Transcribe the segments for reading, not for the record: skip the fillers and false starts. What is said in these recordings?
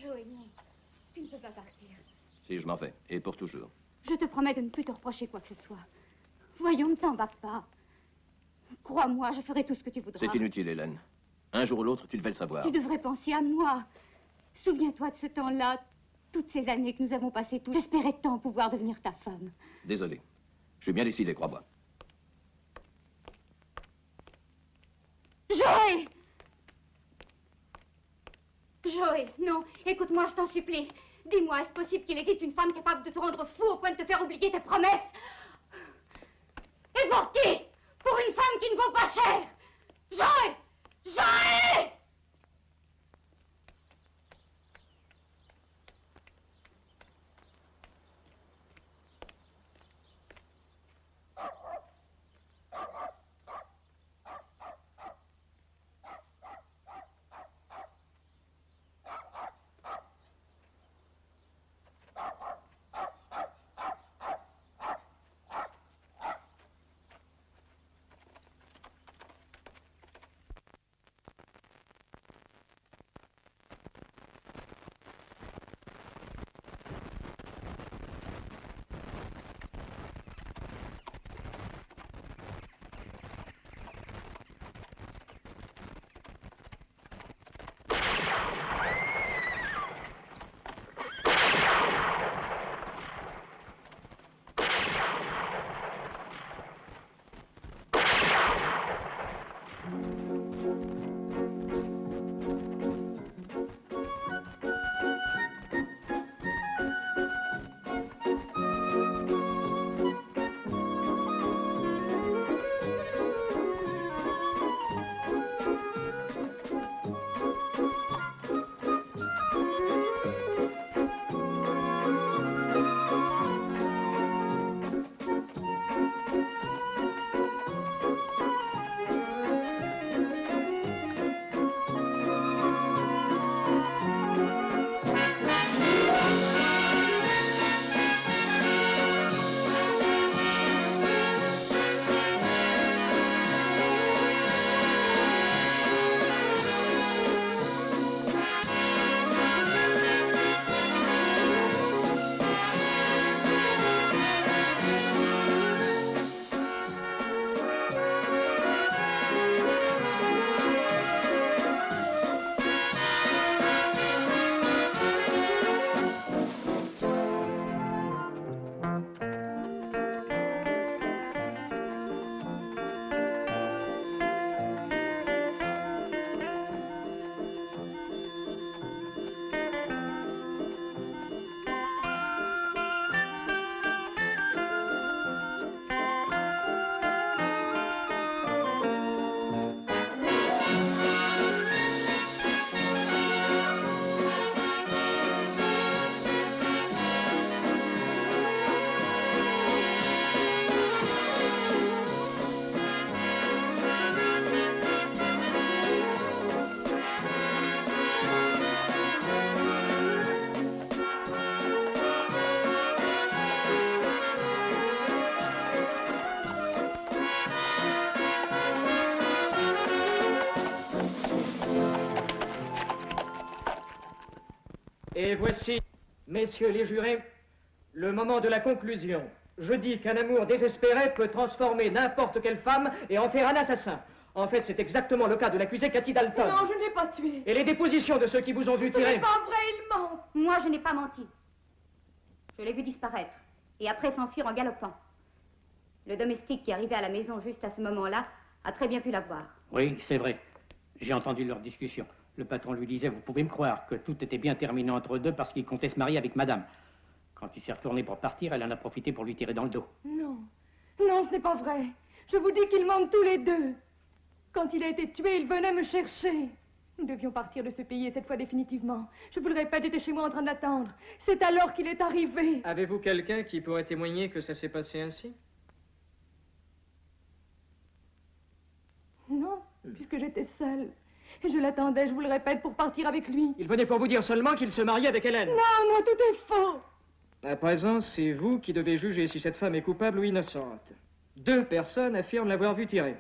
Joey, non. Tu ne peux pas partir. Si, je m'en vais. Et pour toujours. Je te promets de ne plus te reprocher quoi que ce soit. Voyons, ne t'en va pas. Crois-moi, je ferai tout ce que tu voudras. C'est inutile, Hélène. Un jour ou l'autre, tu devais le savoir. Tu devrais penser à moi. Souviens-toi de ce temps-là, toutes ces années que nous avons passées tous. J'espérais tant pouvoir devenir ta femme. Désolé. Je suis bien décidé, crois-moi. Joey! Joey, non, écoute-moi, je t'en supplie. Dis-moi, est-ce possible qu'il existe une femme capable de te rendre fou au point de te faire oublier tes promesses? Et pour qui? Pour une femme qui ne vaut pas cher! Joey! Joey! Et voici, messieurs les jurés, le moment de la conclusion. Je dis qu'un amour désespéré peut transformer n'importe quelle femme et en faire un assassin. En fait, c'est exactement le cas de l'accusé Cathy Dalton. Non, je ne l'ai pas tué. Et les dépositions de ceux qui vous ont vu tirer... Ce n'est pas vrai, il ment. Moi, je n'ai pas menti. Je l'ai vu disparaître et après s'enfuir en galopant. Le domestique qui arrivait à la maison juste à ce moment-là a très bien pu la voir. Oui, c'est vrai. J'ai entendu leur discussion. Le patron lui disait, vous pouvez me croire, que tout était bien terminé entre eux deux parce qu'il comptait se marier avec madame. Quand il s'est retourné pour partir, elle en a profité pour lui tirer dans le dos. Non, non, ce n'est pas vrai. Je vous dis qu'ils mentent tous les deux. Quand il a été tué, il venait me chercher. Nous devions partir de ce pays cette fois définitivement. Je vous le répète, j'étais chez moi en train d'attendre. C'est alors qu'il est arrivé. Avez-vous quelqu'un qui pourrait témoigner que ça s'est passé ainsi? Non, puisque j'étais seule. Et je l'attendais, je vous le répète, pour partir avec lui. Il venait pour vous dire seulement qu'il se mariait avec Hélène. Non, non, tout est faux. À présent, c'est vous qui devez juger si cette femme est coupable ou innocente. 2 personnes affirment l'avoir vu tirer.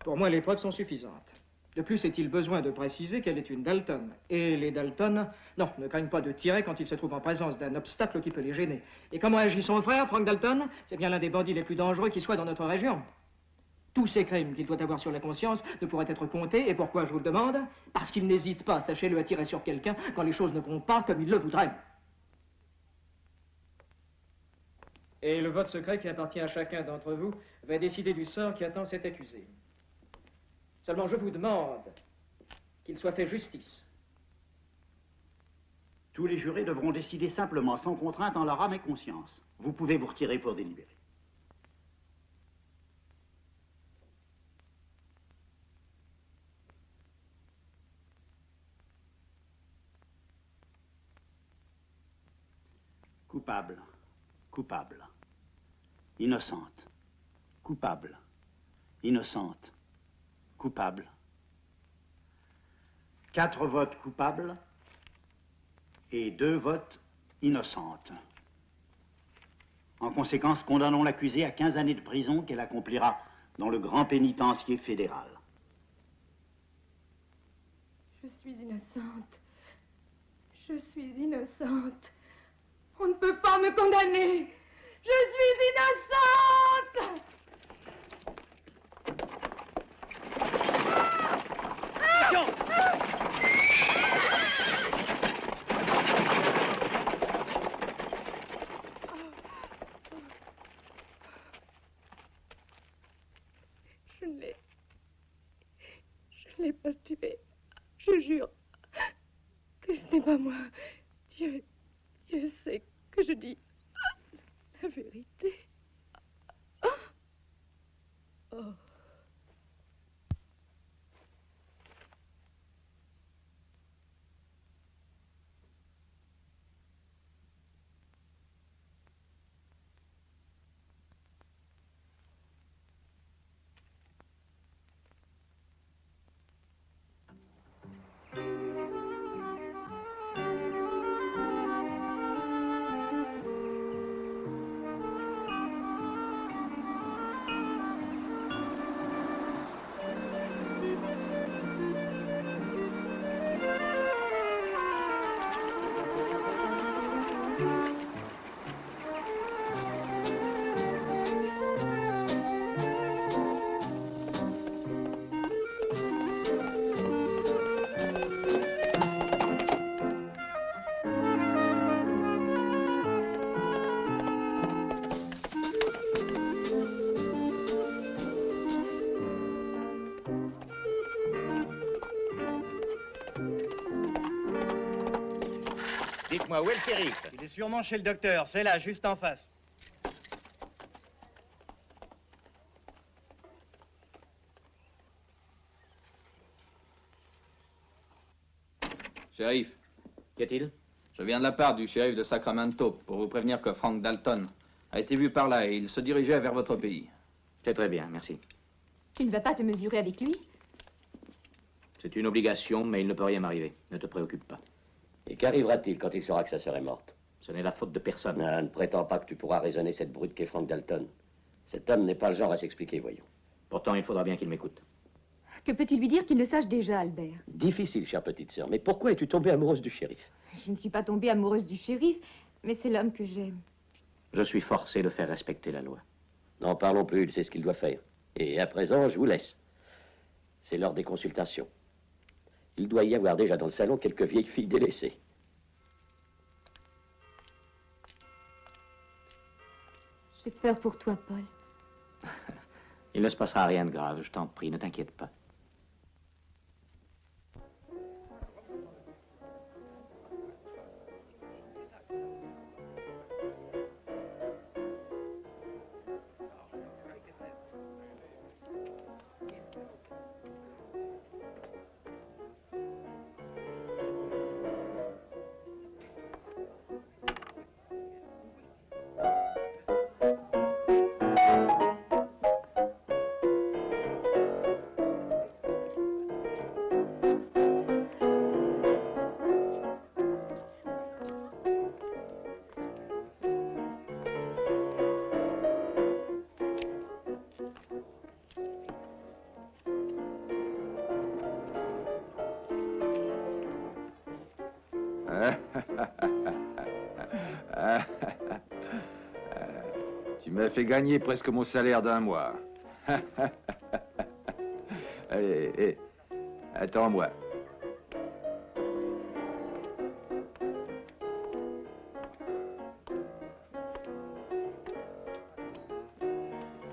Pour moi, les preuves sont suffisantes. De plus, est-il besoin de préciser qu'elle est une Dalton. Et les Dalton, non, ne craignent pas de tirer quand ils se trouvent en présence d'un obstacle qui peut les gêner. Et comment agit son frère, Frank Dalton? C'est bien l'un des bandits les plus dangereux qui soit dans notre région. Tous ces crimes qu'il doit avoir sur la conscience ne pourraient être comptés. Et pourquoi, je vous le demande? Parce qu'il n'hésite pas, sachez-le, à tirer sur quelqu'un quand les choses ne vont pas comme il le voudrait. Et le vote secret qui appartient à chacun d'entre vous va décider du sort qui attend cet accusé. Seulement, je vous demande qu'il soit fait justice. Tous les jurés devront décider simplement, sans contrainte, en leur âme et conscience. Vous pouvez vous retirer pour délibérer. Coupable, coupable. Innocente, coupable, innocente, coupable. 4 votes coupables et 2 votes innocentes. En conséquence, condamnons l'accusée à 15 années de prison qu'elle accomplira dans le grand pénitencier fédéral. Je suis innocente. Je suis innocente. On ne peut pas me condamner. Je suis innocente. Je ne l'ai pas tué. Je jure que ce n'est pas moi. Dieu sait que je dis la vérité. Oh. Dites-moi, où est le shérif? Il est sûrement chez le docteur, c'est là, juste en face. Shérif. Qu'y a-t-il? Je viens de la part du shérif de Sacramento pour vous prévenir que Frank Dalton a été vu par là et il se dirigeait vers votre pays. C'est très bien, merci. Tu ne vas pas te mesurer avec lui? C'est une obligation, mais il ne peut rien m'arriver. Ne te préoccupe pas. Et qu'arrivera-t-il quand il saura que sa sœur est morte? Ce n'est la faute de personne. Non, ne prétends pas que tu pourras raisonner cette brute qu'est Frank Dalton. Cet homme n'est pas le genre à s'expliquer, voyons. Pourtant, il faudra bien qu'il m'écoute. Que peux-tu lui dire qu'il le sache déjà, Albert? Difficile, chère petite sœur, mais pourquoi es-tu tombée amoureuse du shérif? Je ne suis pas tombée amoureuse du shérif, mais c'est l'homme que j'aime. Je suis forcé de faire respecter la loi. N'en parlons plus, il sait ce qu'il doit faire. Et à présent, je vous laisse. C'est l'heure des consultations. Il doit y avoir déjà dans le salon quelques vieilles filles délaissées. J'ai peur pour toi, Paul. Il ne se passera rien de grave, je t'en prie, ne t'inquiète pas. Tu m'as fait gagner presque mon salaire d'un mois. Allez, attends-moi.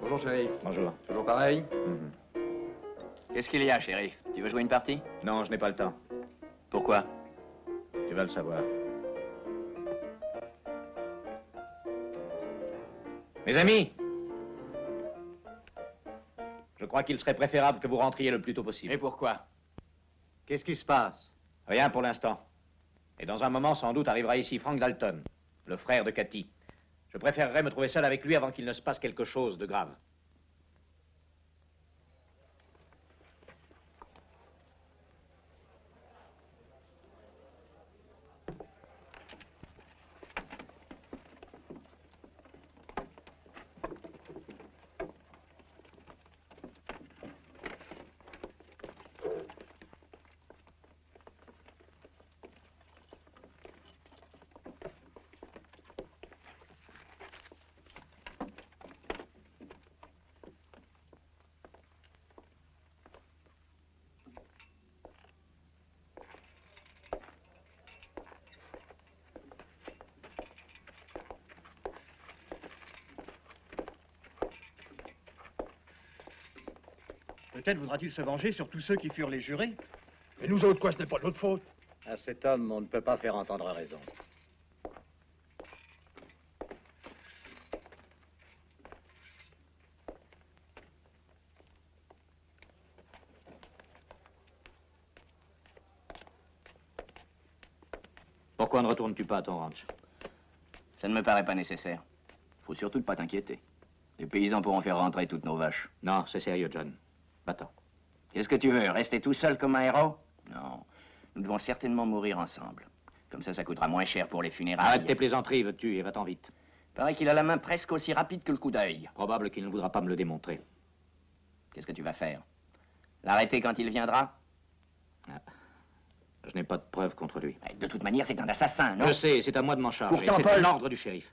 Bonjour, shérif. Bonjour. Toujours pareil? Qu'est-ce qu'il y a, shérif? Tu veux jouer une partie? Non, je n'ai pas le temps. Pourquoi? Tu vas le savoir. Mes amis, je crois qu'il serait préférable que vous rentriez le plus tôt possible. Et pourquoi? Qu'est-ce qui se passe? Rien pour l'instant. Et dans un moment, sans doute, arrivera ici Frank Dalton, le frère de Cathy. Je préférerais me trouver seul avec lui avant qu'il ne se passe quelque chose de grave. Peut-être voudra-t-il se venger sur tous ceux qui furent les jurés. Et nous autres, quoi, ce n'est pas notre faute. À cet homme, on ne peut pas faire entendre raison. Pourquoi ne retournes-tu pas à ton ranch? Ça ne me paraît pas nécessaire. Faut surtout pas t'inquiéter. Les paysans pourront faire rentrer toutes nos vaches. Non, c'est sérieux, John. Va-t'en. Qu'est-ce que tu veux? Rester tout seul comme un héros? Non. Nous devons certainement mourir ensemble. Comme ça coûtera moins cher pour les funérailles. Arrête tes plaisanteries, veux-tu, et va-t'en vite. Paraît qu'il a la main presque aussi rapide que le coup d'œil. Probable qu'il ne voudra pas me le démontrer. Qu'est-ce que tu vas faire? L'arrêter quand il viendra? Je n'ai pas de preuves contre lui. De toute manière, c'est un assassin, non? Je sais, c'est à moi de m'en charger. Pourtant, c'est Paul... l'ordre du shérif.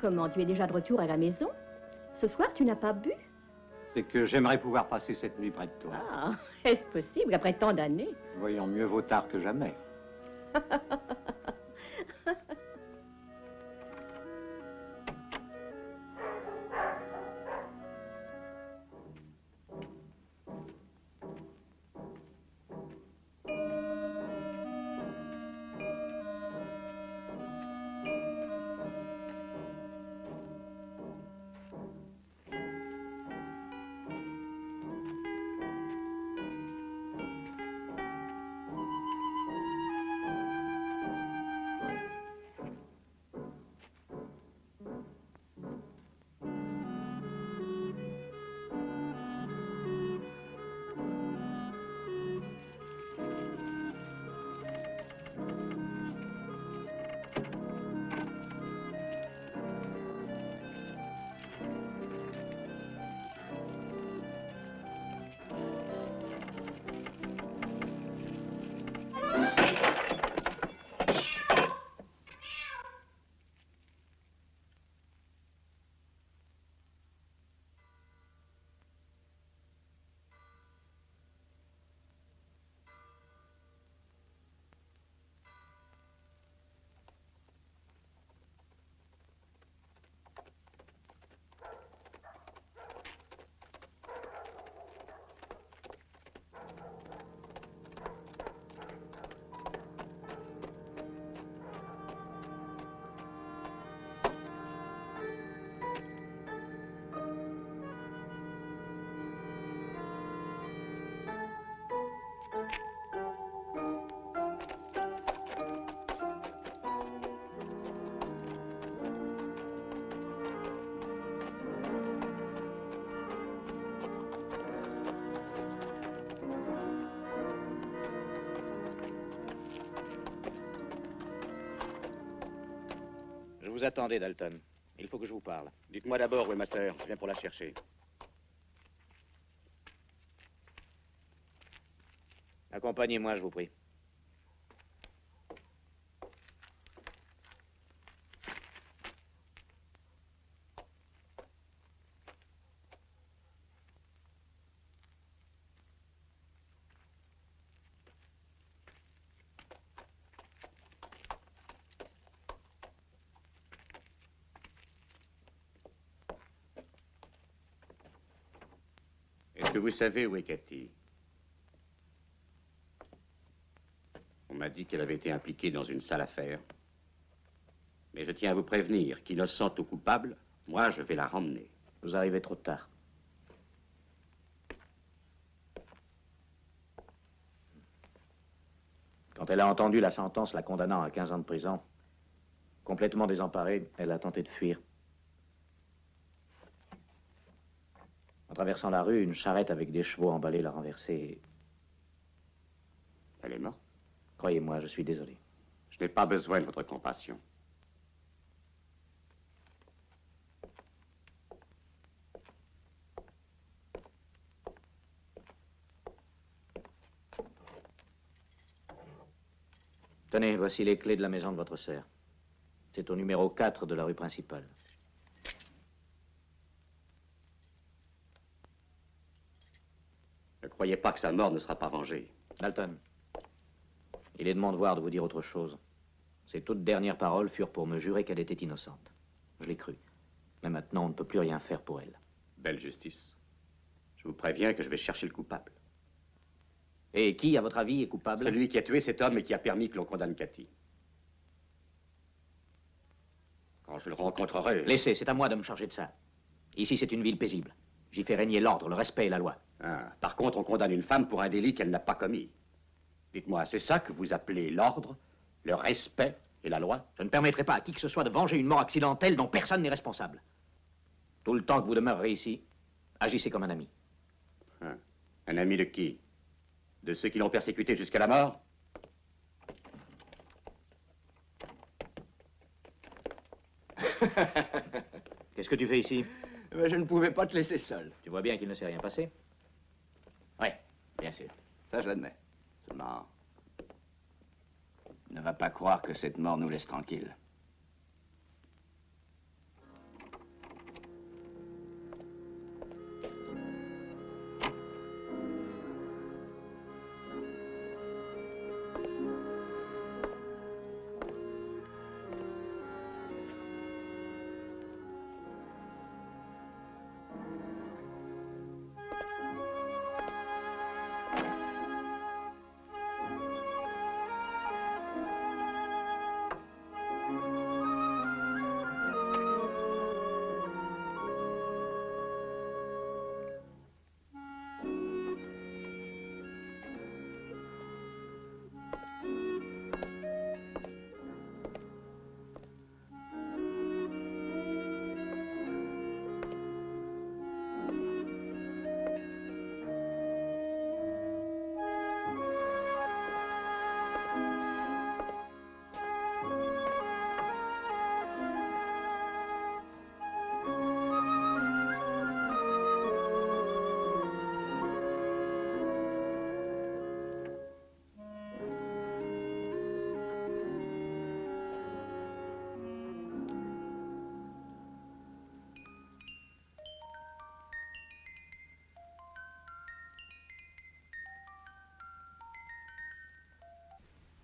Comment, tu es déjà de retour à la maison? Ce soir, tu n'as pas bu? C'est que j'aimerais pouvoir passer cette nuit près de toi. Ah, est-ce possible après tant d'années? Voyons, mieux vaut tard que jamais. vous attendais, Dalton. Il faut que je vous parle. Dites-moi d'abord où est ma sœur. Je viens pour la chercher. Accompagnez-moi, je vous prie. Est-ce que vous savez où est Cathy? On m'a dit qu'elle avait été impliquée dans une sale affaire. Mais je tiens à vous prévenir qu'innocente ou coupable, moi, je vais la ramener. Vous arrivez trop tard. Quand elle a entendu la sentence la condamnant à 15 ans de prison, complètement désemparée, elle a tenté de fuir. En traversant la rue, une charrette avec des chevaux emballés l'a renversée. Elle est morte? Croyez-moi, je suis désolé. Je n'ai pas besoin de votre compassion. Tenez, voici les clés de la maison de votre sœur. C'est au numéro 4 de la rue principale. Ne croyez pas que sa mort ne sera pas vengée. Dalton, il est de mon devoir de vous dire autre chose. Ses toutes dernières paroles furent pour me jurer qu'elle était innocente. Je l'ai cru. Mais maintenant, on ne peut plus rien faire pour elle. Belle justice. Je vous préviens que je vais chercher le coupable. Et qui, à votre avis, est coupable? Celui qui a tué cet homme et qui a permis que l'on condamne Cathy. Quand je le rencontrerai... Laissez, c'est à moi de me charger de ça. Ici, c'est une ville paisible. J'y fais régner l'ordre, le respect et la loi. Ah, par contre, on condamne une femme pour un délit qu'elle n'a pas commis. Dites-moi, c'est ça que vous appelez l'ordre, le respect et la loi? Je ne permettrai pas à qui que ce soit de venger une mort accidentelle dont personne n'est responsable. Tout le temps que vous demeurerez ici, agissez comme un ami. Ah, un ami de qui? De ceux qui l'ont persécuté jusqu'à la mort? Qu'est-ce que tu fais ici? Je ne pouvais pas te laisser seul. Tu vois bien qu'il ne s'est rien passé. Oui, bien sûr. Ça, je l'admets. Seulement, ne va pas croire que cette mort nous laisse tranquilles.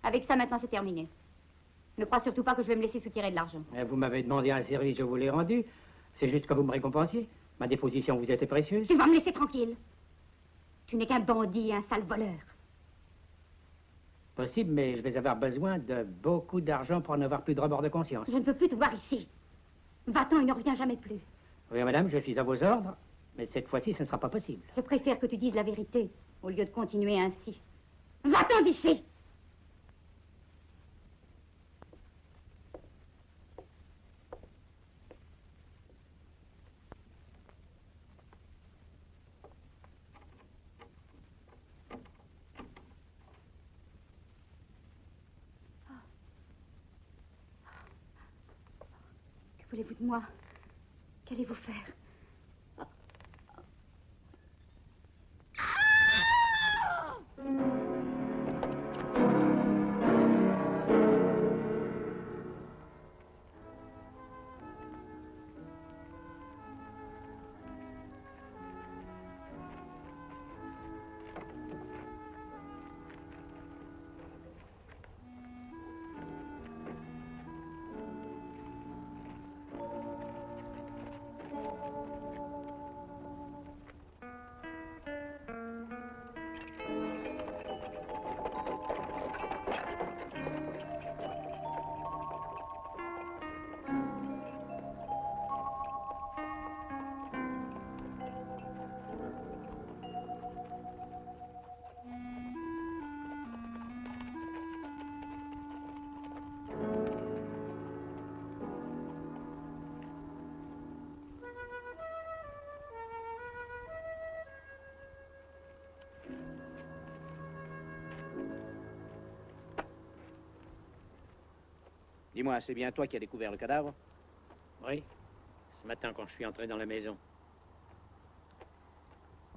Avec ça, maintenant, c'est terminé. Ne crois surtout pas que je vais me laisser soutirer de l'argent. Vous m'avez demandé un service, je vous l'ai rendu. C'est juste que vous me récompensiez. Ma déposition vous était précieuse. Tu vas me laisser tranquille. Tu n'es qu'un bandit et un sale voleur. Possible, mais je vais avoir besoin de beaucoup d'argent pour n'avoir plus de rebord de conscience. Je ne peux plus te voir ici. Va-t'en et ne reviens jamais plus. Oui, madame, je suis à vos ordres, mais cette fois-ci, ce ne sera pas possible. Je préfère que tu dises la vérité, au lieu de continuer ainsi. Va-t'en d'ici! voulez-vous de moi? Qu'allez-vous faire? Dis-moi, c'est bien toi qui as découvert le cadavre? Oui, ce matin quand je suis entré dans la maison.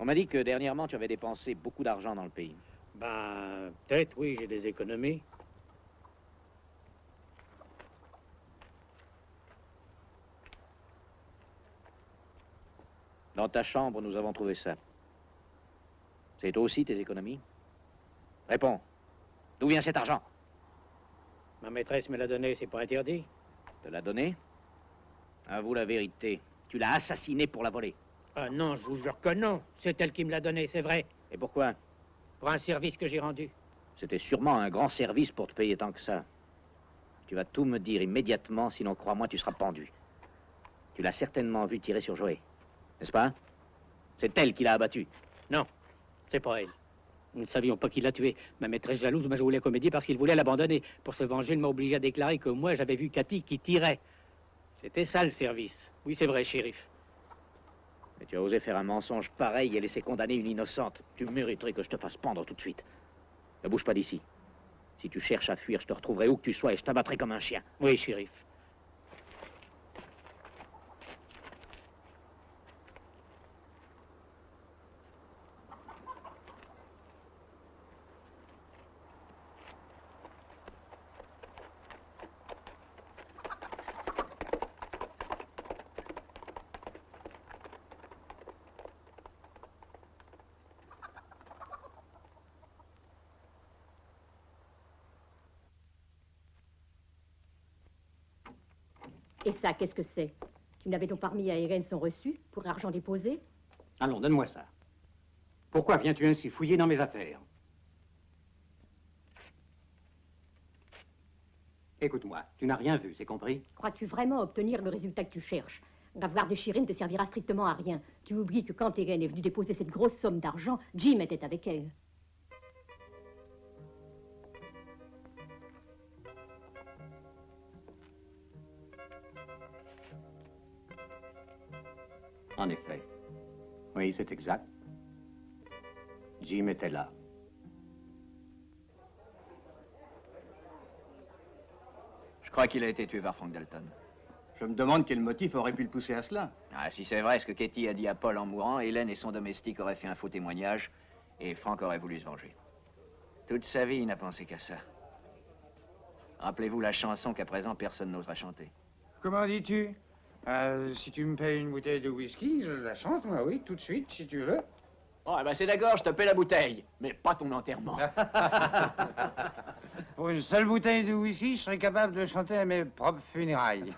On m'a dit que dernièrement tu avais dépensé beaucoup d'argent dans le pays. Ben, peut-être, oui, j'ai des économies. Dans ta chambre, nous avons trouvé ça. C'est toi aussi tes économies? Réponds. D'où vient cet argent? Ma maîtresse me l'a donné, c'est pas interdit. Te l'a donné? Avoue la vérité. Tu l'as assassiné pour la voler. Ah non, je vous jure que non. C'est elle qui me l'a donné, c'est vrai. Et pourquoi? Pour un service que j'ai rendu. C'était sûrement un grand service pour te payer tant que ça. Tu vas tout me dire immédiatement, sinon crois-moi, tu seras pendu. Tu l'as certainement vu tirer sur Joé, n'est-ce pas? C'est elle qui l'a abattu. Non, c'est pas elle. Nous ne savions pas qui l'a tué. Ma maîtresse jalouse m'a joué la comédie parce qu'il voulait l'abandonner. Pour se venger, il m'a obligé à déclarer que moi, j'avais vu Cathy qui tirait. C'était ça, le service. Oui, c'est vrai, shérif. Mais tu as osé faire un mensonge pareil et laisser condamner une innocente. Tu mériterais que je te fasse pendre tout de suite. Ne bouge pas d'ici. Si tu cherches à fuir, je te retrouverai où que tu sois et je t'abattrai comme un chien. Oui, shérif. Et ça, qu'est-ce que c'est? Tu n'avais donc pas remis à Irène son reçu pour argent déposé? Allons, donne-moi ça. Pourquoi viens-tu ainsi fouiller dans mes affaires? Écoute-moi, tu n'as rien vu, c'est compris? Crois-tu vraiment obtenir le résultat que tu cherches? L'avoir déchiré ne te servira strictement à rien. Tu oublies que quand Irène est venue déposer cette grosse somme d'argent, Jim était avec elle. En effet. Oui, c'est exact. Jim était là. Je crois qu'il a été tué par Frank Dalton. Je me demande quel motif aurait pu le pousser à cela. Ah, si c'est vrai ce que Katie a dit à Paul en mourant, Hélène et son domestique auraient fait un faux témoignage et Frank aurait voulu se venger. Toute sa vie, il n'a pensé qu'à ça. Rappelez-vous la chanson qu'à présent personne n'osera chanter. Comment dis-tu? Si tu me payes une bouteille de whisky, je la chante, moi, oui, tout de suite, si tu veux. Oh, eh ben c'est d'accord, je te paie la bouteille, mais pas ton enterrement. Pour une seule bouteille de whisky, je serais capable de chanter à mes propres funérailles.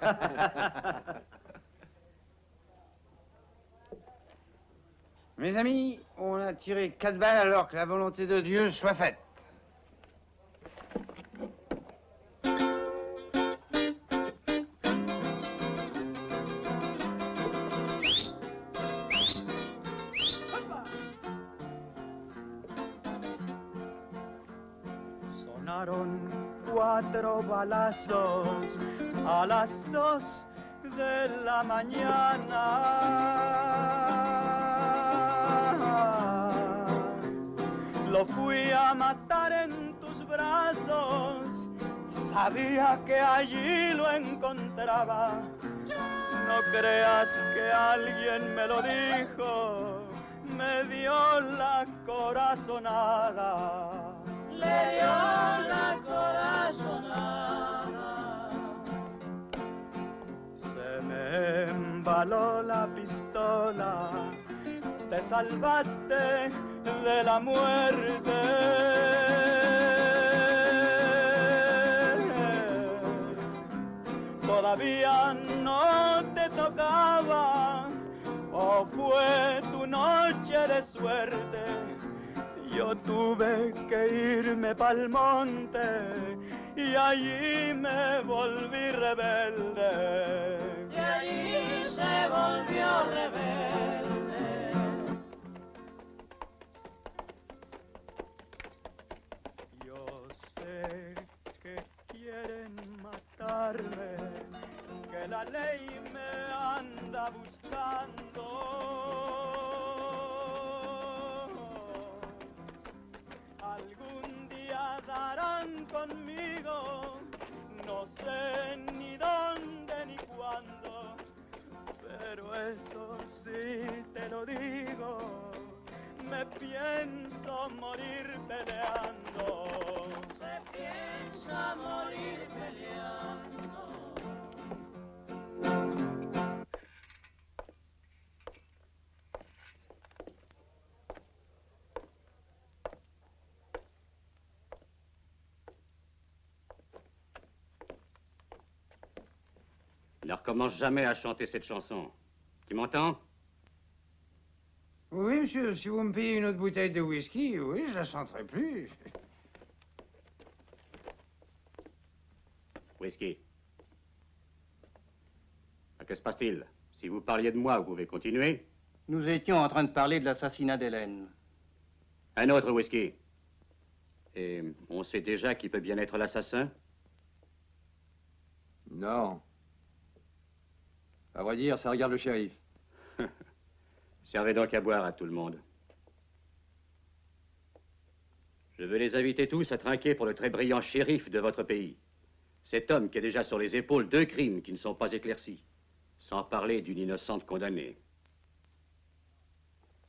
Mes amis, on a tiré 4 balles alors que la volonté de Dieu soit faite. Sonaron 4 balazos a las 2 de la mañana. Lo fui a matar en tus brazos, Sabía que allí lo encontraba. No creas que alguien me lo dijo, me dio la corazonada. Le dio la corazonada. Se me embaló la pistola, te salvaste de la muerte. Todavía no te tocaba, o fue tu noche de suerte. Yo tuve que irme pa'l monte y allí me volví rebelde. Y allí se volvió rebelde. Yo sé que quieren matarme, que la ley me anda buscando. Algún día darán conmigo, no sé ni dónde ni cuándo, pero eso sí te lo digo, me pienso morir peleando. Se piensa morir peleando. Ne recommence jamais à chanter cette chanson. Tu m'entends? Oui, monsieur, si vous me payez une autre bouteille de whisky, oui, je la chanterai plus. Whisky. Que se passe-t-il? Si vous parliez de moi, vous pouvez continuer. Nous étions en train de parler de l'assassinat d'Hélène. Un autre whisky. Et on sait déjà qui peut bien être l'assassin? Non. À vrai dire, ça regarde le shérif. Servez donc à boire à tout le monde. Je veux les inviter tous à trinquer pour le très brillant shérif de votre pays. Cet homme qui a déjà sur les épaules 2 crimes qui ne sont pas éclaircis. Sans parler d'une innocente condamnée.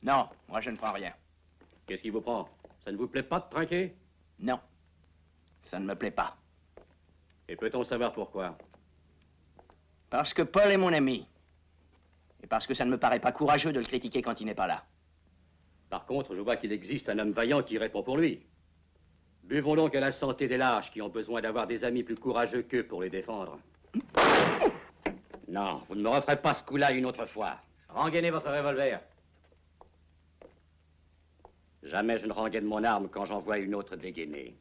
Non, moi je ne prends rien. Qu'est-ce qui vous prend? Ça ne vous plaît pas de trinquer? Non, ça ne me plaît pas. Et peut-on savoir pourquoi? Parce que Paul est mon ami. Et parce que ça ne me paraît pas courageux de le critiquer quand il n'est pas là. Par contre, je vois qu'il existe un homme vaillant qui répond pour lui. Buvons donc à la santé des lâches qui ont besoin d'avoir des amis plus courageux qu'eux pour les défendre. Non, vous ne me referez pas ce coup-là une autre fois. Rengainez votre revolver. Jamais je ne rengaine mon arme quand j'en vois une autre dégainée.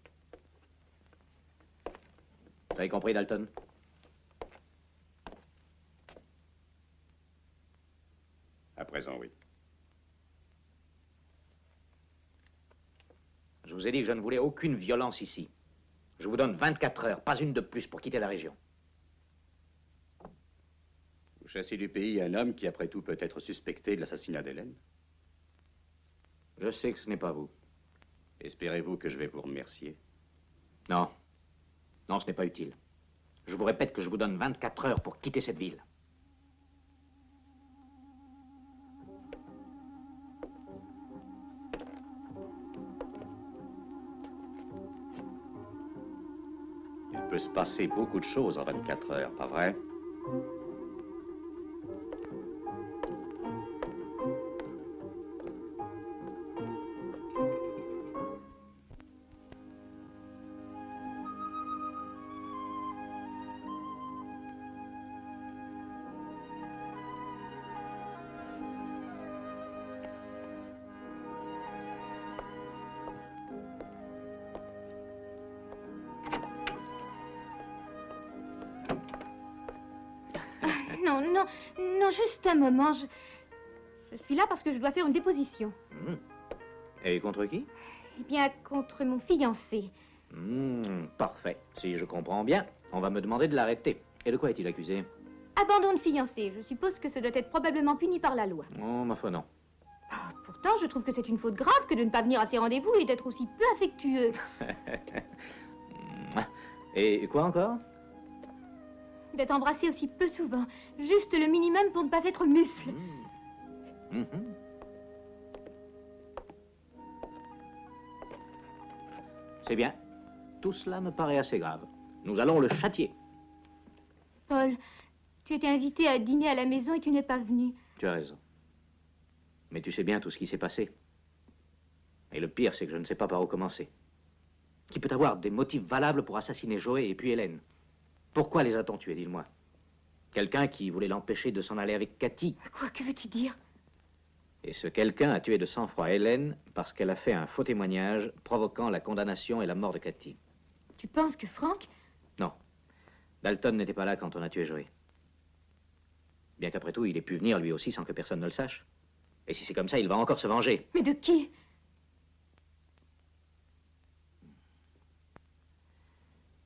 Vous avez compris, Dalton? À présent, oui. Je vous ai dit que je ne voulais aucune violence ici. Je vous donne 24 heures, pas une de plus, pour quitter la région. Vous chassez du pays un homme qui, après tout, peut être suspecté de l'assassinat d'Hélène? Je sais que ce n'est pas vous. Espérez-vous que je vais vous remercier? Non. Non, ce n'est pas utile. Je vous répète que je vous donne 24 heures pour quitter cette ville. Il peut se passer beaucoup de choses en 24 heures, pas vrai? Non, juste un moment. Je suis là parce que je dois faire une déposition. Et contre qui? Eh bien, contre mon fiancé. Parfait. Si je comprends bien, on va me demander de l'arrêter. Et de quoi est-il accusé? Abandon de fiancé. Je suppose que ça doit être probablement puni par la loi. Oh, ma foi, non. Pourtant, je trouve que c'est une faute grave que de ne pas venir à ses rendez-vous et d'être aussi peu affectueux. Et quoi encore? D'être embrassé aussi peu souvent. Juste le minimum pour ne pas être mufle. C'est bien. Tout cela me paraît assez grave. Nous allons le châtier. Paul, tu étais invité à dîner à la maison et tu n'es pas venu. Tu as raison. Mais tu sais bien tout ce qui s'est passé. Et le pire, c'est que je ne sais pas par où commencer. Qui peut avoir des motifs valables pour assassiner Joey et puis Hélène? Pourquoi les a-t-on tués, dis-moi? Quelqu'un qui voulait l'empêcher de s'en aller avec Cathy. Quoi, que veux-tu dire? Et ce quelqu'un a tué de sang-froid Hélène parce qu'elle a fait un faux témoignage provoquant la condamnation et la mort de Cathy. Tu penses que Frank... Non. Dalton n'était pas là quand on a tué Joey. Bien qu'après tout, il ait pu venir lui aussi sans que personne ne le sache. Et si c'est comme ça, il va encore se venger. Mais de qui?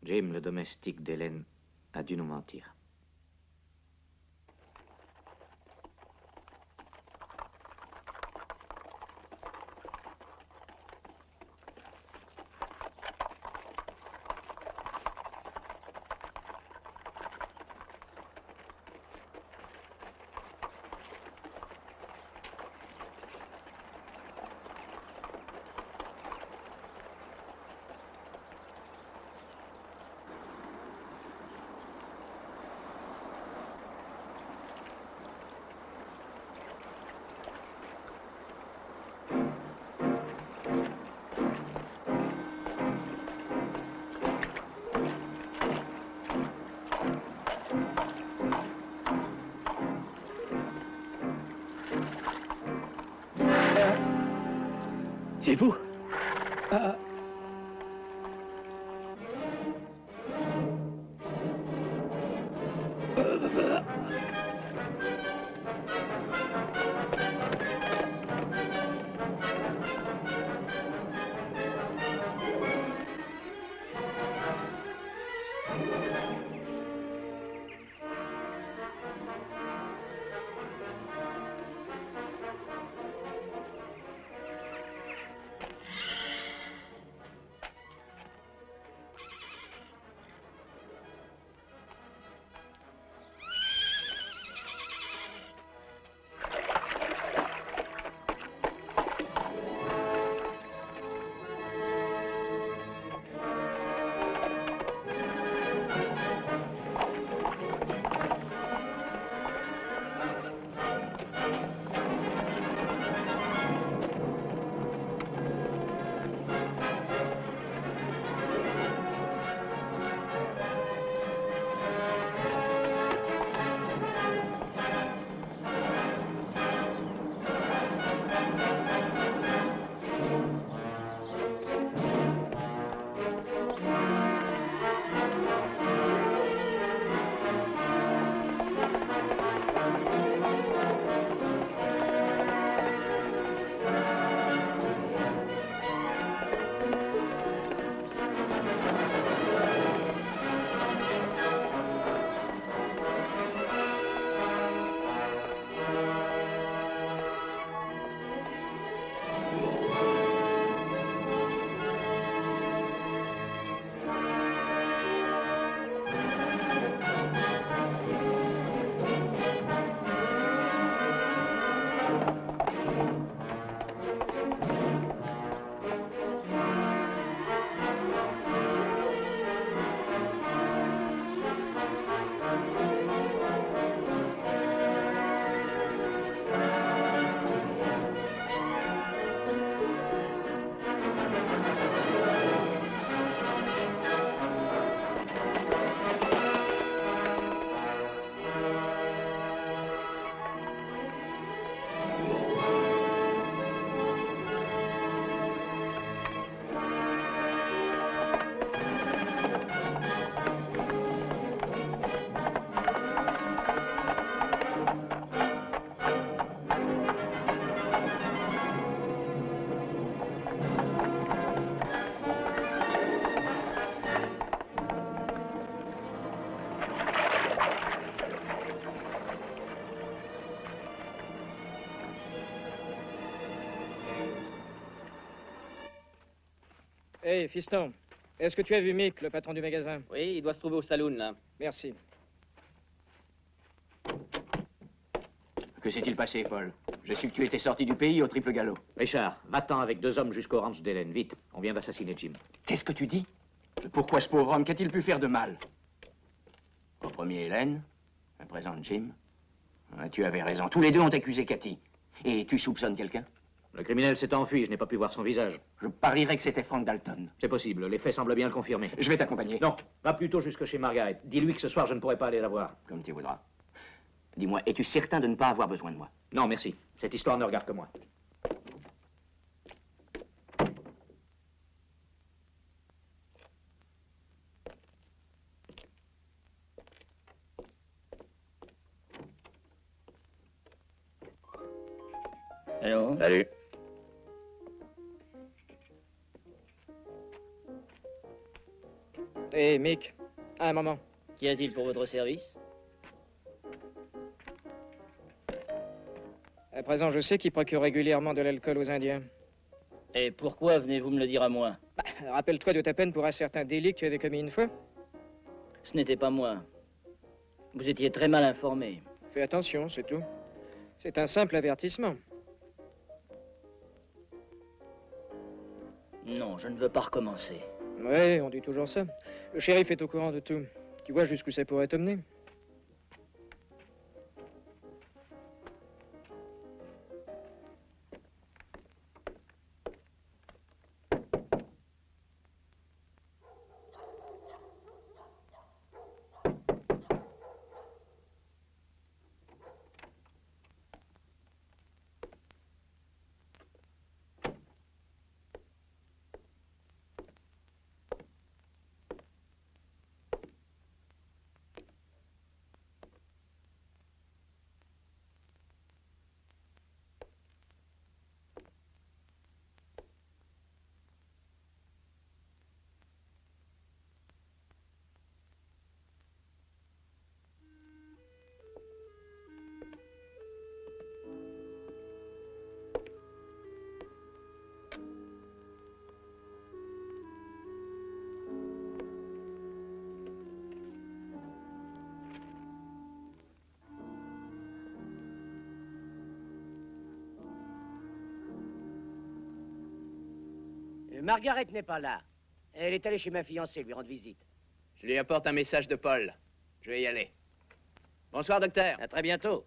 Jim, le domestique d'Hélène, a dû nous mentir. C'est vous? Hé, fiston, Est-ce que tu as vu Mick, le patron du magasin? Oui, il doit se trouver au saloon, là. Merci. Que s'est-il passé, Paul? Je sais que tu étais sorti du pays au triple galop. Richard, va-t'en avec 2 hommes jusqu'au ranch d'Hélène, vite. On vient d'assassiner Jim. Qu'est-ce que tu dis? Pourquoi ce pauvre homme? Qu'a-t-il pu faire de mal? Au premier, Hélène. À présent, Jim. Ah, tu avais raison. Tous les deux ont accusé Cathy. Et tu soupçonnes quelqu'un? Le criminel s'est enfui, je n'ai pas pu voir son visage. Je parierais que c'était Frank Dalton. C'est possible, les faits semblent bien le confirmer. Je vais t'accompagner. Non, va plutôt jusque chez Margaret. Dis-lui que ce soir, je ne pourrai pas aller la voir. Comme tu voudras. Dis-moi, es-tu certain de ne pas avoir besoin de moi? Non, merci. Cette histoire ne regarde que moi. Allô? Salut. Hé, Mick, un moment. Qu'y a-t-il pour votre service? À présent, je sais qu'il procure régulièrement de l'alcool aux Indiens. Et pourquoi venez-vous me le dire à moi? Rappelle-toi de ta peine pour un certain délit que tu avais commis une fois. Ce n'était pas moi. Vous étiez très mal informé. Fais attention, c'est tout. C'est un simple avertissement. Non, je ne veux pas recommencer. Ouais, on dit toujours ça. Le shérif est au courant de tout. Tu vois jusqu'où ça pourrait t'emmener? Margaret n'est pas là. Elle est allée chez ma fiancée lui rendre visite. Je lui apporte un message de Paul. Je vais y aller. Bonsoir, docteur. À très bientôt.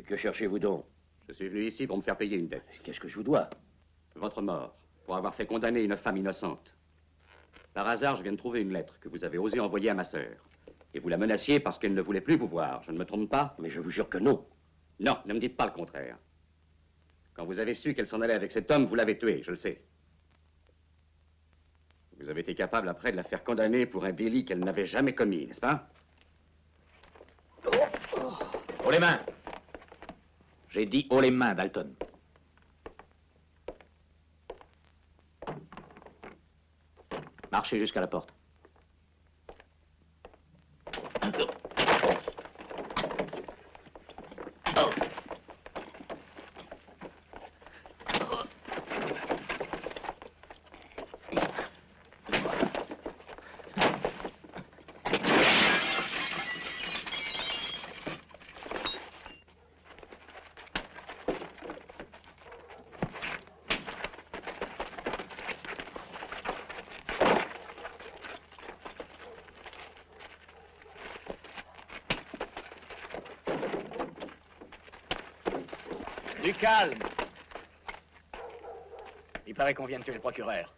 Que cherchez-vous donc? Je suis venu ici pour me faire payer une dette. Qu'est-ce que je vous dois? Votre mort, pour avoir fait condamner une femme innocente. Par hasard, je viens de trouver une lettre que vous avez osé envoyer à ma sœur. Et vous la menaciez parce qu'elle ne voulait plus vous voir. Je ne me trompe pas? Mais je vous jure que non. Non, ne me dites pas le contraire. Quand vous avez su qu'elle s'en allait avec cet homme, vous l'avez tuée, je le sais. Vous avez été capable après de la faire condamner pour un délit qu'elle n'avait jamais commis, n'est-ce pas? Haut les mains. J'ai dit haut les mains, Dalton. Marchez jusqu'à la porte. Du calme. Il paraît qu'on vient de tuer le procureur.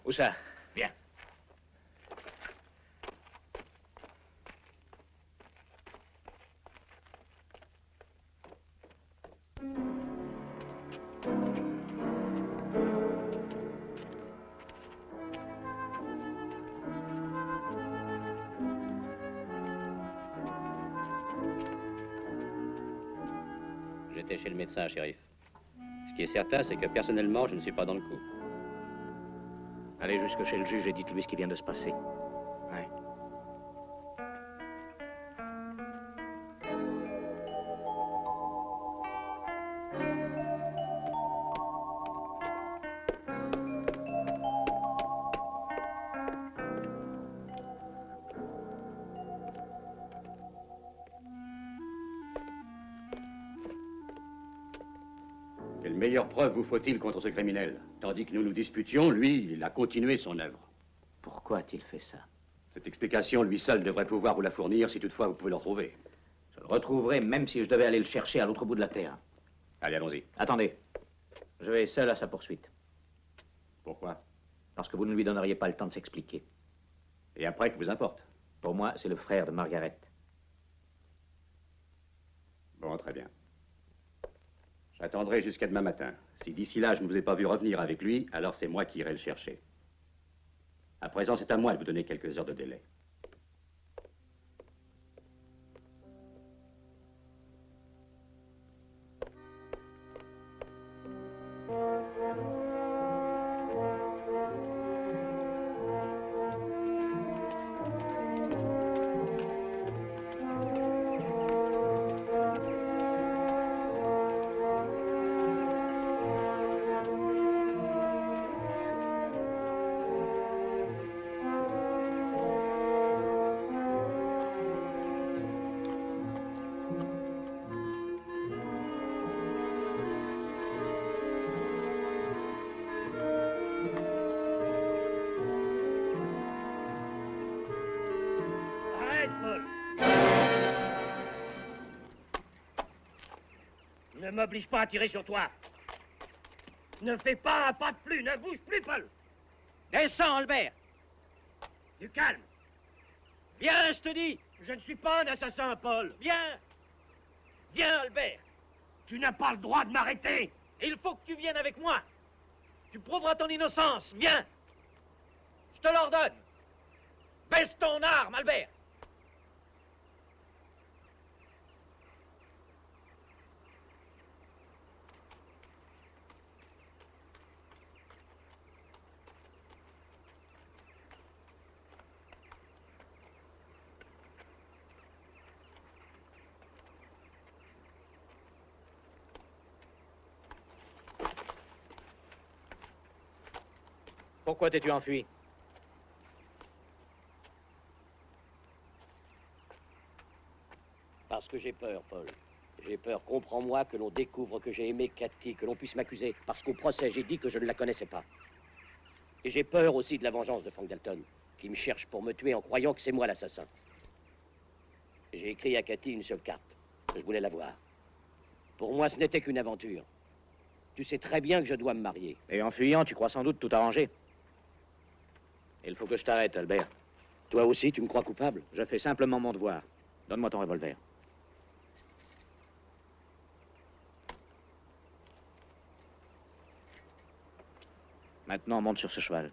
Où ça? Viens. J'étais chez le médecin, shérif. Ce qui est certain, c'est que personnellement, je ne suis pas dans le coup. Allez jusque chez le juge et dites-lui ce qui vient de se passer. Ouais. Quelle meilleure preuve vous faut-il contre ce criminel? Tandis que nous nous disputions, lui, il a continué son œuvre. Pourquoi a-t-il fait ça? Cette explication, lui seul, devrait pouvoir vous la fournir si toutefois vous pouvez le retrouver. Je le retrouverai même si je devais aller le chercher à l'autre bout de la terre. Allez, allons-y. Attendez. Je vais seul à sa poursuite. Pourquoi? Parce que vous ne lui donneriez pas le temps de s'expliquer. Et après, que vous importe? Pour moi, c'est le frère de Margaret. Bon, très bien. J'attendrai jusqu'à demain matin. Si d'ici là, je ne vous ai pas vu revenir avec lui, alors c'est moi qui irai le chercher. À présent, c'est à moi de vous donner quelques heures de délai. Ne m'oblige pas à tirer sur toi. Ne fais pas un pas de plus, ne bouge plus, Paul. Descends, Albert. Du calme. Viens, je te dis. Je ne suis pas un assassin, Paul. Viens. Viens, Albert. Tu n'as pas le droit de m'arrêter. Il faut que tu viennes avec moi. Tu prouveras ton innocence. Viens. Je te l'ordonne. Baisse ton arme, Albert. Pourquoi t'es-tu enfui? Parce que j'ai peur, Paul. J'ai peur, comprends-moi, que l'on découvre que j'ai aimé Cathy, que l'on puisse m'accuser, parce qu'au procès, j'ai dit que je ne la connaissais pas. Et j'ai peur aussi de la vengeance de Frank Dalton, qui me cherche pour me tuer en croyant que c'est moi l'assassin. J'ai écrit à Cathy une seule carte. Je voulais la voir. Pour moi, ce n'était qu'une aventure. Tu sais très bien que je dois me marier. Et en fuyant, tu crois sans doute tout arranger. Il faut que je t'arrête, Albert. Toi aussi, tu me crois coupable? Je fais simplement mon devoir. Donne-moi ton revolver. Maintenant, monte sur ce cheval.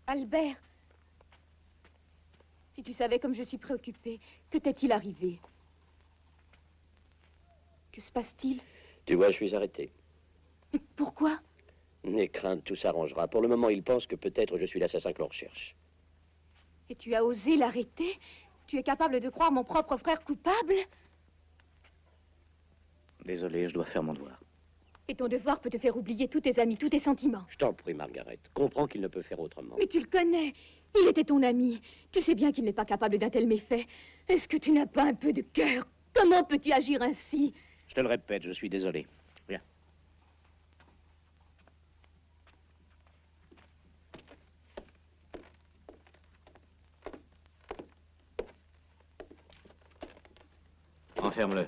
Albert, si tu savais comme je suis préoccupée, que t'est-il arrivé? Que se passe-t-il? Tu vois, je suis arrêté. Mais pourquoi? N'aie crainte, tout s'arrangera. Pour le moment, il pense que peut-être je suis l'assassin que l'on recherche. Et tu as osé l'arrêter? Tu es capable de croire mon propre frère coupable? Désolé, je dois faire mon devoir. Et ton devoir peut te faire oublier tous tes amis, tous tes sentiments. Je t'en prie, Margaret. Comprends qu'il ne peut faire autrement. Mais tu le connais. Il était ton ami. Tu sais bien qu'il n'est pas capable d'un tel méfait. Est-ce que tu n'as pas un peu de cœur? Comment peux-tu agir ainsi? Je te le répète, je suis désolé. Viens. Enferme-le.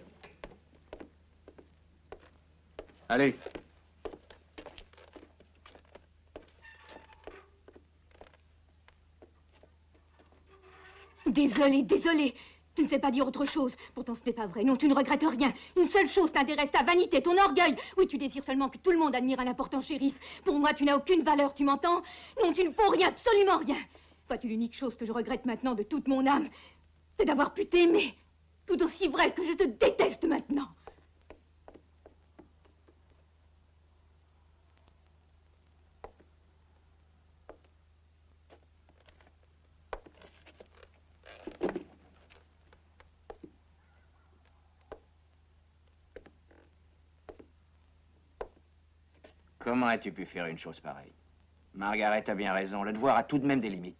Allez. Désolé, désolé. Tu ne sais pas dire autre chose. Pourtant, ce n'est pas vrai. Non, tu ne regrettes rien. Une seule chose t'intéresse, ta vanité, ton orgueil. Oui, tu désires seulement que tout le monde admire un important shérif. Pour moi, tu n'as aucune valeur, tu m'entends? Non, tu ne vaux rien, absolument rien. Vois-tu, l'unique chose que je regrette maintenant de toute mon âme, c'est d'avoir pu t'aimer. Tout aussi vrai que je te déteste maintenant. Comment as-tu pu faire une chose pareille? Margaret a bien raison, le devoir a tout de même des limites.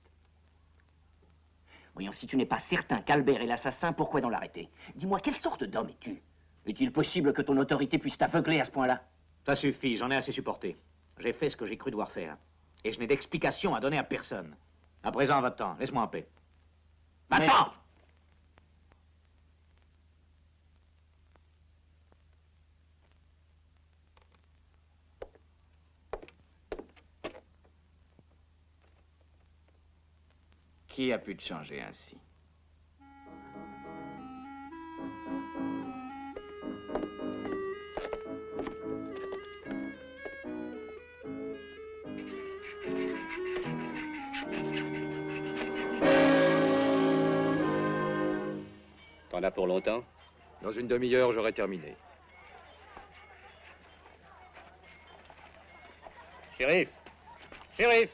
Voyons, si tu n'es pas certain qu'Albert est l'assassin, pourquoi donc l'arrêter? Dis-moi, quelle sorte d'homme es-tu? Est-il possible que ton autorité puisse t'aveugler à ce point-là? Ça suffit, j'en ai assez supporté. J'ai fait ce que j'ai cru devoir faire. Et je n'ai d'explication à donner à personne. À présent, va-t'en, laisse-moi en paix. Va-t'en! Qui a pu te changer ainsi? T'en as pour longtemps? Dans une demi-heure, j'aurai terminé. Shérif! Shérif!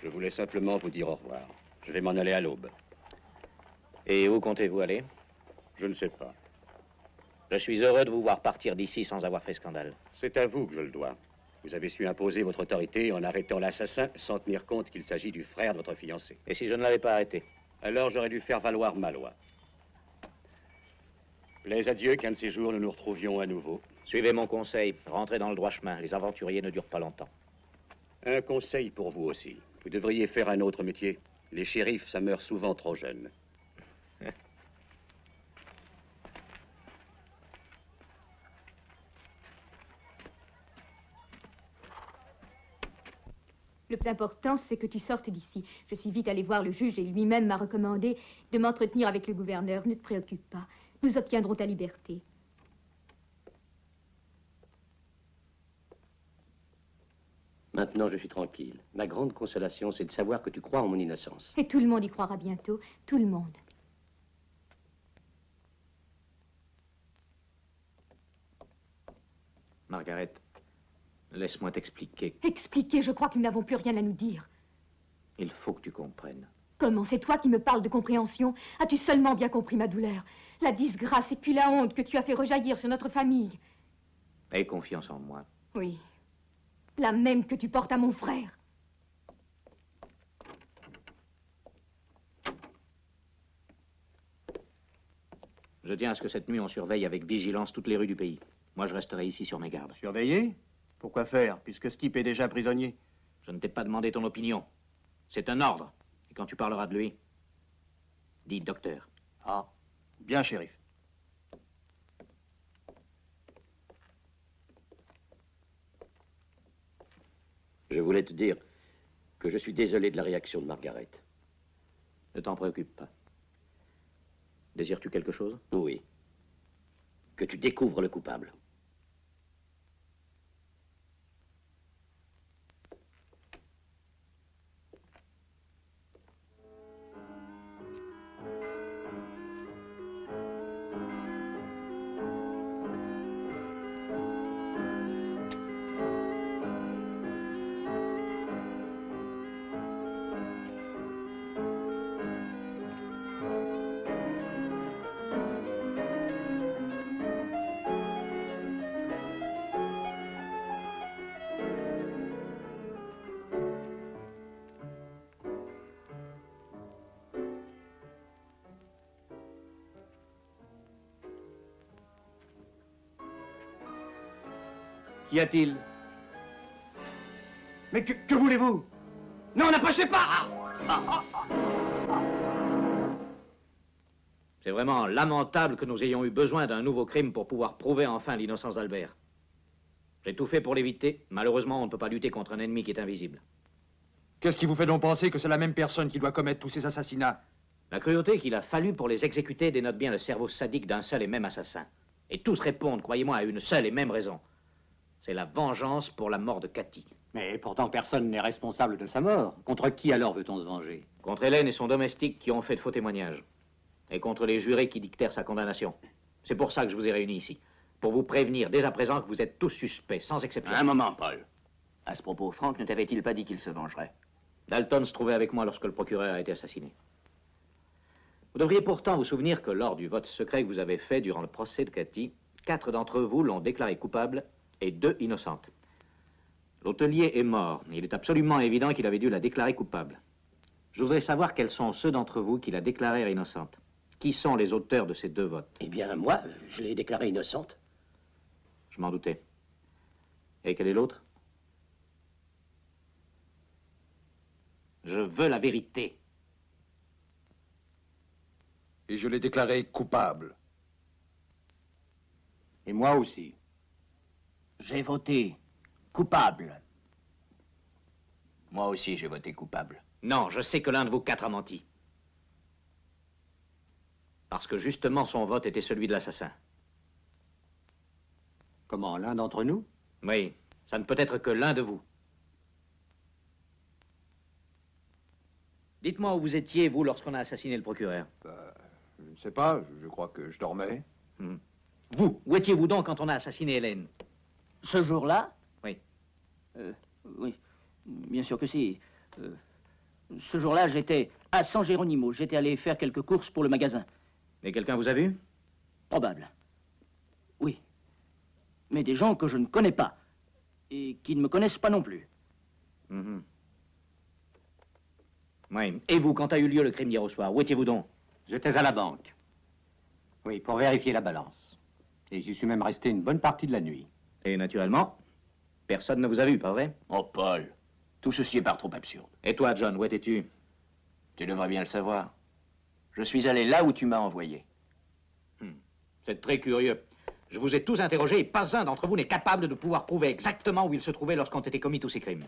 Je voulais simplement vous dire au revoir. Je vais m'en aller à l'aube. Et où comptez-vous aller? Je ne sais pas. Je suis heureux de vous voir partir d'ici sans avoir fait scandale. C'est à vous que je le dois. Vous avez su imposer votre autorité en arrêtant l'assassin sans tenir compte qu'il s'agit du frère de votre fiancé. Et si je ne l'avais pas arrêté? Alors j'aurais dû faire valoir ma loi. Plaise à Dieu qu'un de ces jours nous nous retrouvions à nouveau. Suivez mon conseil, rentrez dans le droit chemin. Les aventuriers ne durent pas longtemps. Un conseil pour vous aussi. Vous devriez faire un autre métier. Les shérifs, ça meurt souvent trop jeune. Le plus important, c'est que tu sortes d'ici. Je suis vite allée voir le juge et lui-même m'a recommandé de m'entretenir avec le gouverneur. Ne te préoccupe pas. Nous obtiendrons ta liberté. Maintenant, je suis tranquille. Ma grande consolation, c'est de savoir que tu crois en mon innocence. Et tout le monde y croira bientôt. Tout le monde. Margaret, laisse-moi t'expliquer. Expliquer, je crois que nous n'avons plus rien à nous dire. Il faut que tu comprennes. Comment? C'est toi qui me parles de compréhension? As-tu seulement bien compris ma douleur? La disgrâce et puis la honte que tu as fait rejaillir sur notre famille. Aie confiance en moi. Oui. La même que tu portes à mon frère. Je tiens à ce que cette nuit, on surveille avec vigilance toutes les rues du pays. Moi, je resterai ici sur mes gardes. Surveiller? Pourquoi faire, puisque ce type est déjà prisonnier? Je ne t'ai pas demandé ton opinion. C'est un ordre. Et quand tu parleras de lui, dis docteur. Ah, bien, shérif. Je voulais te dire que je suis désolé de la réaction de Margaret. Ne t'en préoccupe pas. Désires-tu quelque chose? Oui. Que tu découvres le coupable. Qu'y a-t-il? Mais que voulez-vous? Non, n'approchez pas! C'est vraiment lamentable que nous ayons eu besoin d'un nouveau crime pour pouvoir prouver enfin l'innocence d'Albert. J'ai tout fait pour l'éviter. Malheureusement, on ne peut pas lutter contre un ennemi qui est invisible. Qu'est-ce qui vous fait donc penser que c'est la même personne qui doit commettre tous ces assassinats? La cruauté qu'il a fallu pour les exécuter dénote bien le cerveau sadique d'un seul et même assassin. Et tous répondent, croyez-moi, à une seule et même raison. C'est la vengeance pour la mort de Cathy. Mais pourtant, personne n'est responsable de sa mort. Contre qui alors veut-on se venger? Contre Hélène et son domestique qui ont fait de faux témoignages. Et contre les jurés qui dictèrent sa condamnation. C'est pour ça que je vous ai réunis ici. Pour vous prévenir dès à présent que vous êtes tous suspects, sans exception. Un moment, Paul. À ce propos, Franck ne t'avait-il pas dit qu'il se vengerait? Dalton se trouvait avec moi lorsque le procureur a été assassiné. Vous devriez pourtant vous souvenir que lors du vote secret que vous avez fait durant le procès de Cathy, 4 d'entre vous l'ont déclaré coupable et 2 innocentes. L'hôtelier est mort. Il est absolument évident qu'il avait dû la déclarer coupable. Je voudrais savoir quels sont ceux d'entre vous qui la déclarèrent innocente. Qui sont les auteurs de ces 2 votes? Eh bien, moi, je l'ai déclarée innocente. Je m'en doutais. Et quel est l'autre? Je veux la vérité. Et je l'ai déclaré coupable. Et moi aussi. J'ai voté coupable. Moi aussi, j'ai voté coupable. Non, je sais que l'un de vous 4 a menti. Parce que justement, son vote était celui de l'assassin. Comment, l'un d'entre nous? Oui, ça ne peut être que l'un de vous. Dites-moi où vous étiez, vous, lorsqu'on a assassiné le procureur. Je ne sais pas, je crois que je dormais. Vous, où étiez-vous donc quand on a assassiné Hélène? Ce jour-là? Oui. Oui, bien sûr que si. Ce jour-là, j'étais à San Geronimo. J'étais allé faire quelques courses pour le magasin. Et quelqu'un vous a vu? Probable. Oui. Mais des gens que je ne connais pas. Et qui ne me connaissent pas non plus. Oui. Et vous, quand a eu lieu le crime d'hier au soir, où étiez-vous donc? J'étais à la banque. Oui, pour vérifier la balance. Et j'y suis même resté une bonne partie de la nuit. Et naturellement, personne ne vous a vu, pas vrai? Oh, Paul, tout ceci est par trop absurde. Et toi, John, où étais-tu? Tu devrais bien le savoir. Je suis allé là où tu m'as envoyé. C'est très curieux. Je vous ai tous interrogés et pas un d'entre vous n'est capable de pouvoir prouver exactement où il se trouvait lorsqu'ont été commis tous ces crimes.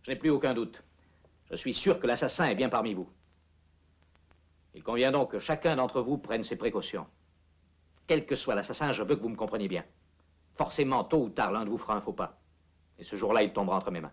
Je n'ai plus aucun doute. Je suis sûr que l'assassin est bien parmi vous. Il convient donc que chacun d'entre vous prenne ses précautions. Quel que soit l'assassin, je veux que vous me compreniez bien. Forcément, tôt ou tard, l'un de vous fera un faux pas. Et ce jour-là, il tombera entre mes mains.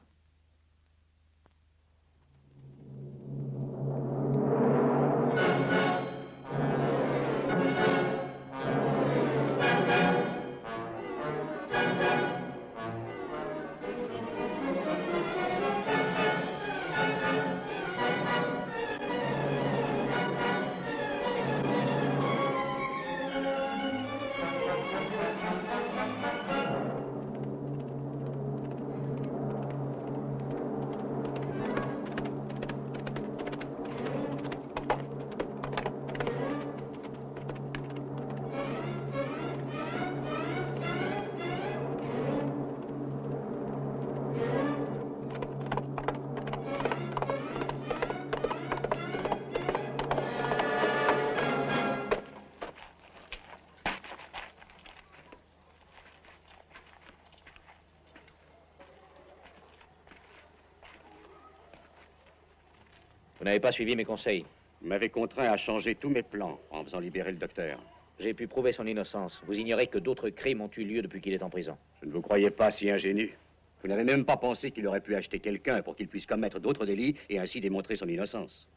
Vous n'avez pas suivi mes conseils. Vous m'avez contraint à changer tous mes plans en faisant libérer le docteur. J'ai pu prouver son innocence. Vous ignorez que d'autres crimes ont eu lieu depuis qu'il est en prison. Je ne vous croyais pas si ingénu. Vous n'avez même pas pensé qu'il aurait pu acheter quelqu'un pour qu'il puisse commettre d'autres délits et ainsi démontrer son innocence.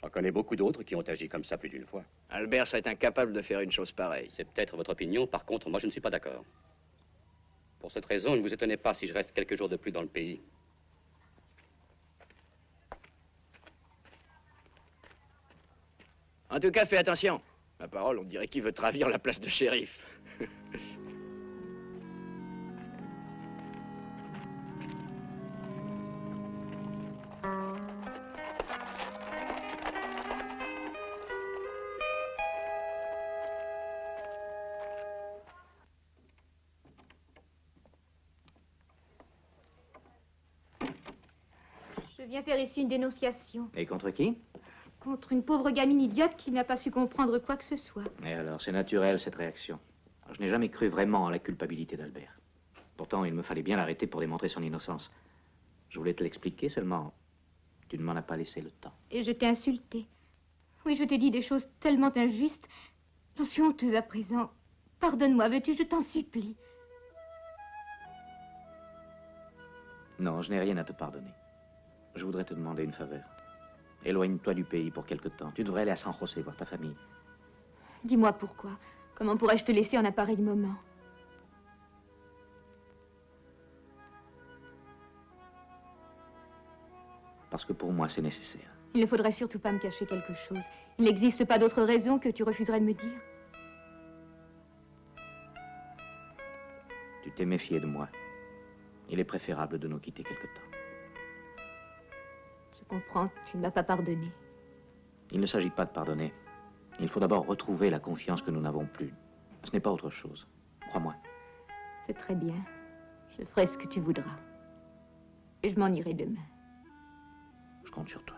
J'en connais beaucoup d'autres qui ont agi comme ça plus d'une fois. Albert serait incapable de faire une chose pareille. C'est peut-être votre opinion, par contre, moi je ne suis pas d'accord. Pour cette raison, ne vous étonnez pas si je reste quelques jours de plus dans le pays. En tout cas, fais attention. Ma parole, on dirait qu'il veut te ravir la place de shérif. viens faire ici une dénonciation. Et contre qui? Contre une pauvre gamine idiote qui n'a pas su comprendre quoi que ce soit. Et alors, c'est naturel, cette réaction. Alors, je n'ai jamais cru vraiment à la culpabilité d'Albert. Pourtant, il me fallait bien l'arrêter pour démontrer son innocence. Je voulais te l'expliquer, seulement tu ne m'en as pas laissé le temps. Et je t'ai insulté. Oui, je t'ai dit des choses tellement injustes. J'en suis honteuse à présent. Pardonne-moi, veux-tu, je t'en supplie. Non, je n'ai rien à te pardonner. Je voudrais te demander une faveur. Éloigne-toi du pays pour quelque temps. Tu devrais aller à San José voir ta famille. Dis-moi pourquoi. Comment pourrais-je te laisser en un pareil moment? Parce que pour moi, c'est nécessaire. Il ne faudrait surtout pas me cacher quelque chose. Il n'existe pas d'autre raison que tu refuserais de me dire. Tu t'es méfié de moi. Il est préférable de nous quitter quelque temps. Je comprends, tu ne m'as pas pardonné. Il ne s'agit pas de pardonner. Il faut d'abord retrouver la confiance que nous n'avons plus. Ce n'est pas autre chose. Crois-moi. C'est très bien. Je ferai ce que tu voudras. Et je m'en irai demain. Je compte sur toi.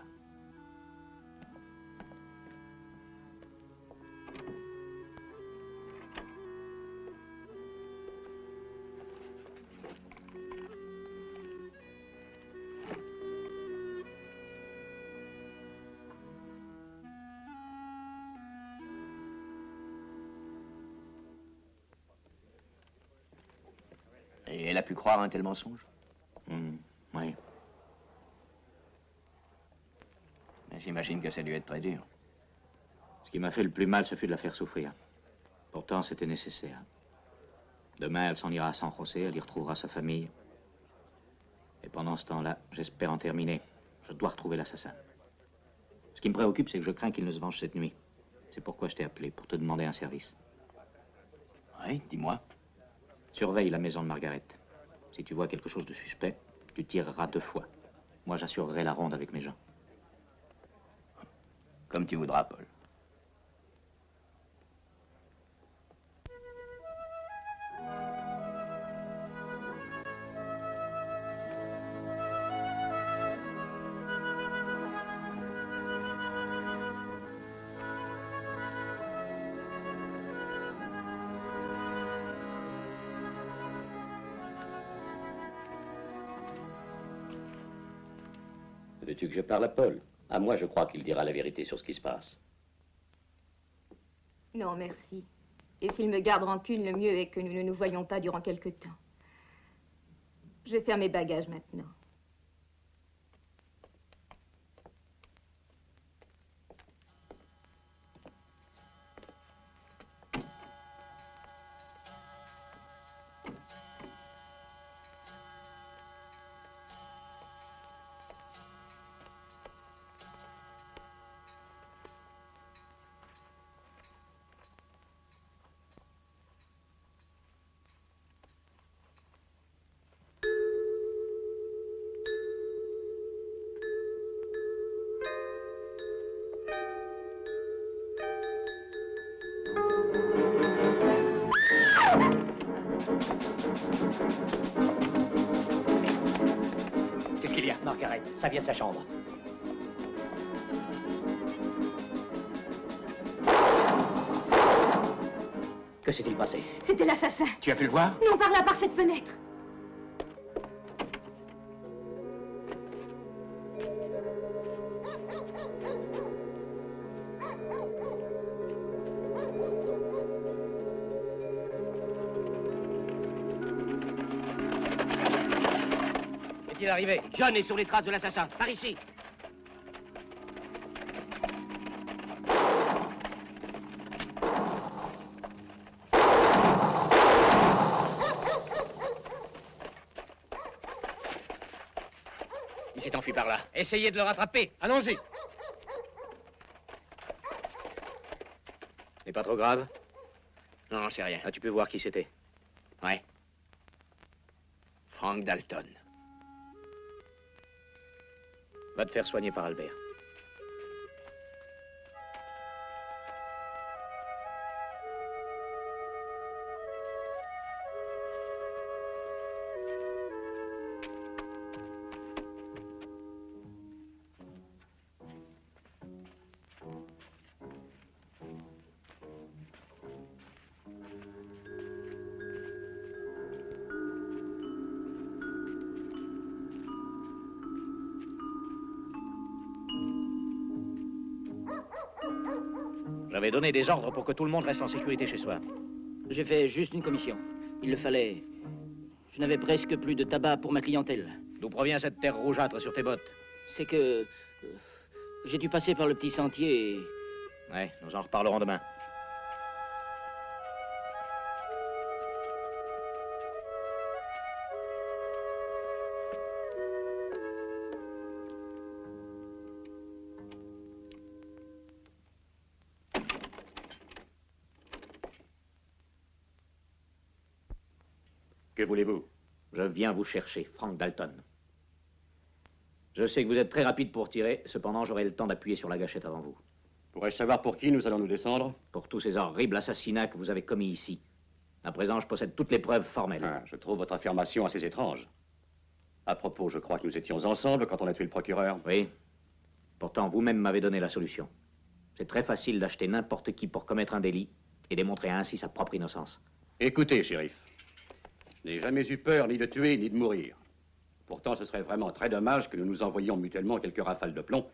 Et elle a pu croire à un tel mensonge? Oui. Mais j'imagine que ça a dû être très dur. Ce qui m'a fait le plus mal, ce fut de la faire souffrir. Pourtant, c'était nécessaire. Demain, elle s'en ira à San José, elle y retrouvera sa famille. Et pendant ce temps-là, j'espère en terminer. Je dois retrouver l'assassin. Ce qui me préoccupe, c'est que je crains qu'il ne se venge cette nuit. C'est pourquoi je t'ai appelé, pour te demander un service. Oui, dis-moi. Surveille la maison de Margaret. Si tu vois quelque chose de suspect, tu tireras 2 fois. Moi, j'assurerai la ronde avec mes gens. Comme tu voudras, Paul. Veux-tu que je parle à Paul? À moi, je crois qu'il dira la vérité sur ce qui se passe. Non, merci. Et s'il me garde rancune, le mieux est que nous ne nous voyions pas durant quelque temps. Je vais faire mes bagages maintenant. Qu'est-ce qu'il y a, Margaret? Ça vient de sa chambre. Que s'est-il passé? C'était l'assassin. Tu as pu le voir? Non, par là, par cette fenêtre. Qu'est-il arrivé? John est sur les traces de l'assassin. Par ici. Il s'est enfui par là. Essayez de le rattraper. Allons-y. n'est pas trop grave? Non, c'est rien. Ah, tu peux voir qui c'était? Ouais. Frank Dalton. Va te faire soigner par Albert. J'avais donné des ordres pour que tout le monde reste en sécurité chez soi. J'ai fait juste une commission. Il le fallait. Je n'avais presque plus de tabac pour ma clientèle. D'où provient cette terre rougeâtre sur tes bottes? C'est que... j'ai dû passer par le petit sentier et... Ouais, nous en reparlerons demain. Que voulez-vous? Je viens vous chercher, Frank Dalton. Je sais que vous êtes très rapide pour tirer, cependant j'aurai le temps d'appuyer sur la gâchette avant vous. Pourrais-je savoir pour qui nous allons nous descendre? Pour tous ces horribles assassinats que vous avez commis ici. À présent, je possède toutes les preuves formelles. Ah, je trouve votre affirmation assez étrange. À propos, je crois que nous étions ensemble quand on a tué le procureur. Oui. Pourtant, vous-même m'avez donné la solution. C'est très facile d'acheter n'importe qui pour commettre un délit et démontrer ainsi sa propre innocence. Écoutez, shérif. Je n'ai jamais eu peur ni de tuer ni de mourir. Pourtant, ce serait vraiment très dommage que nous nous envoyions mutuellement quelques rafales de plomb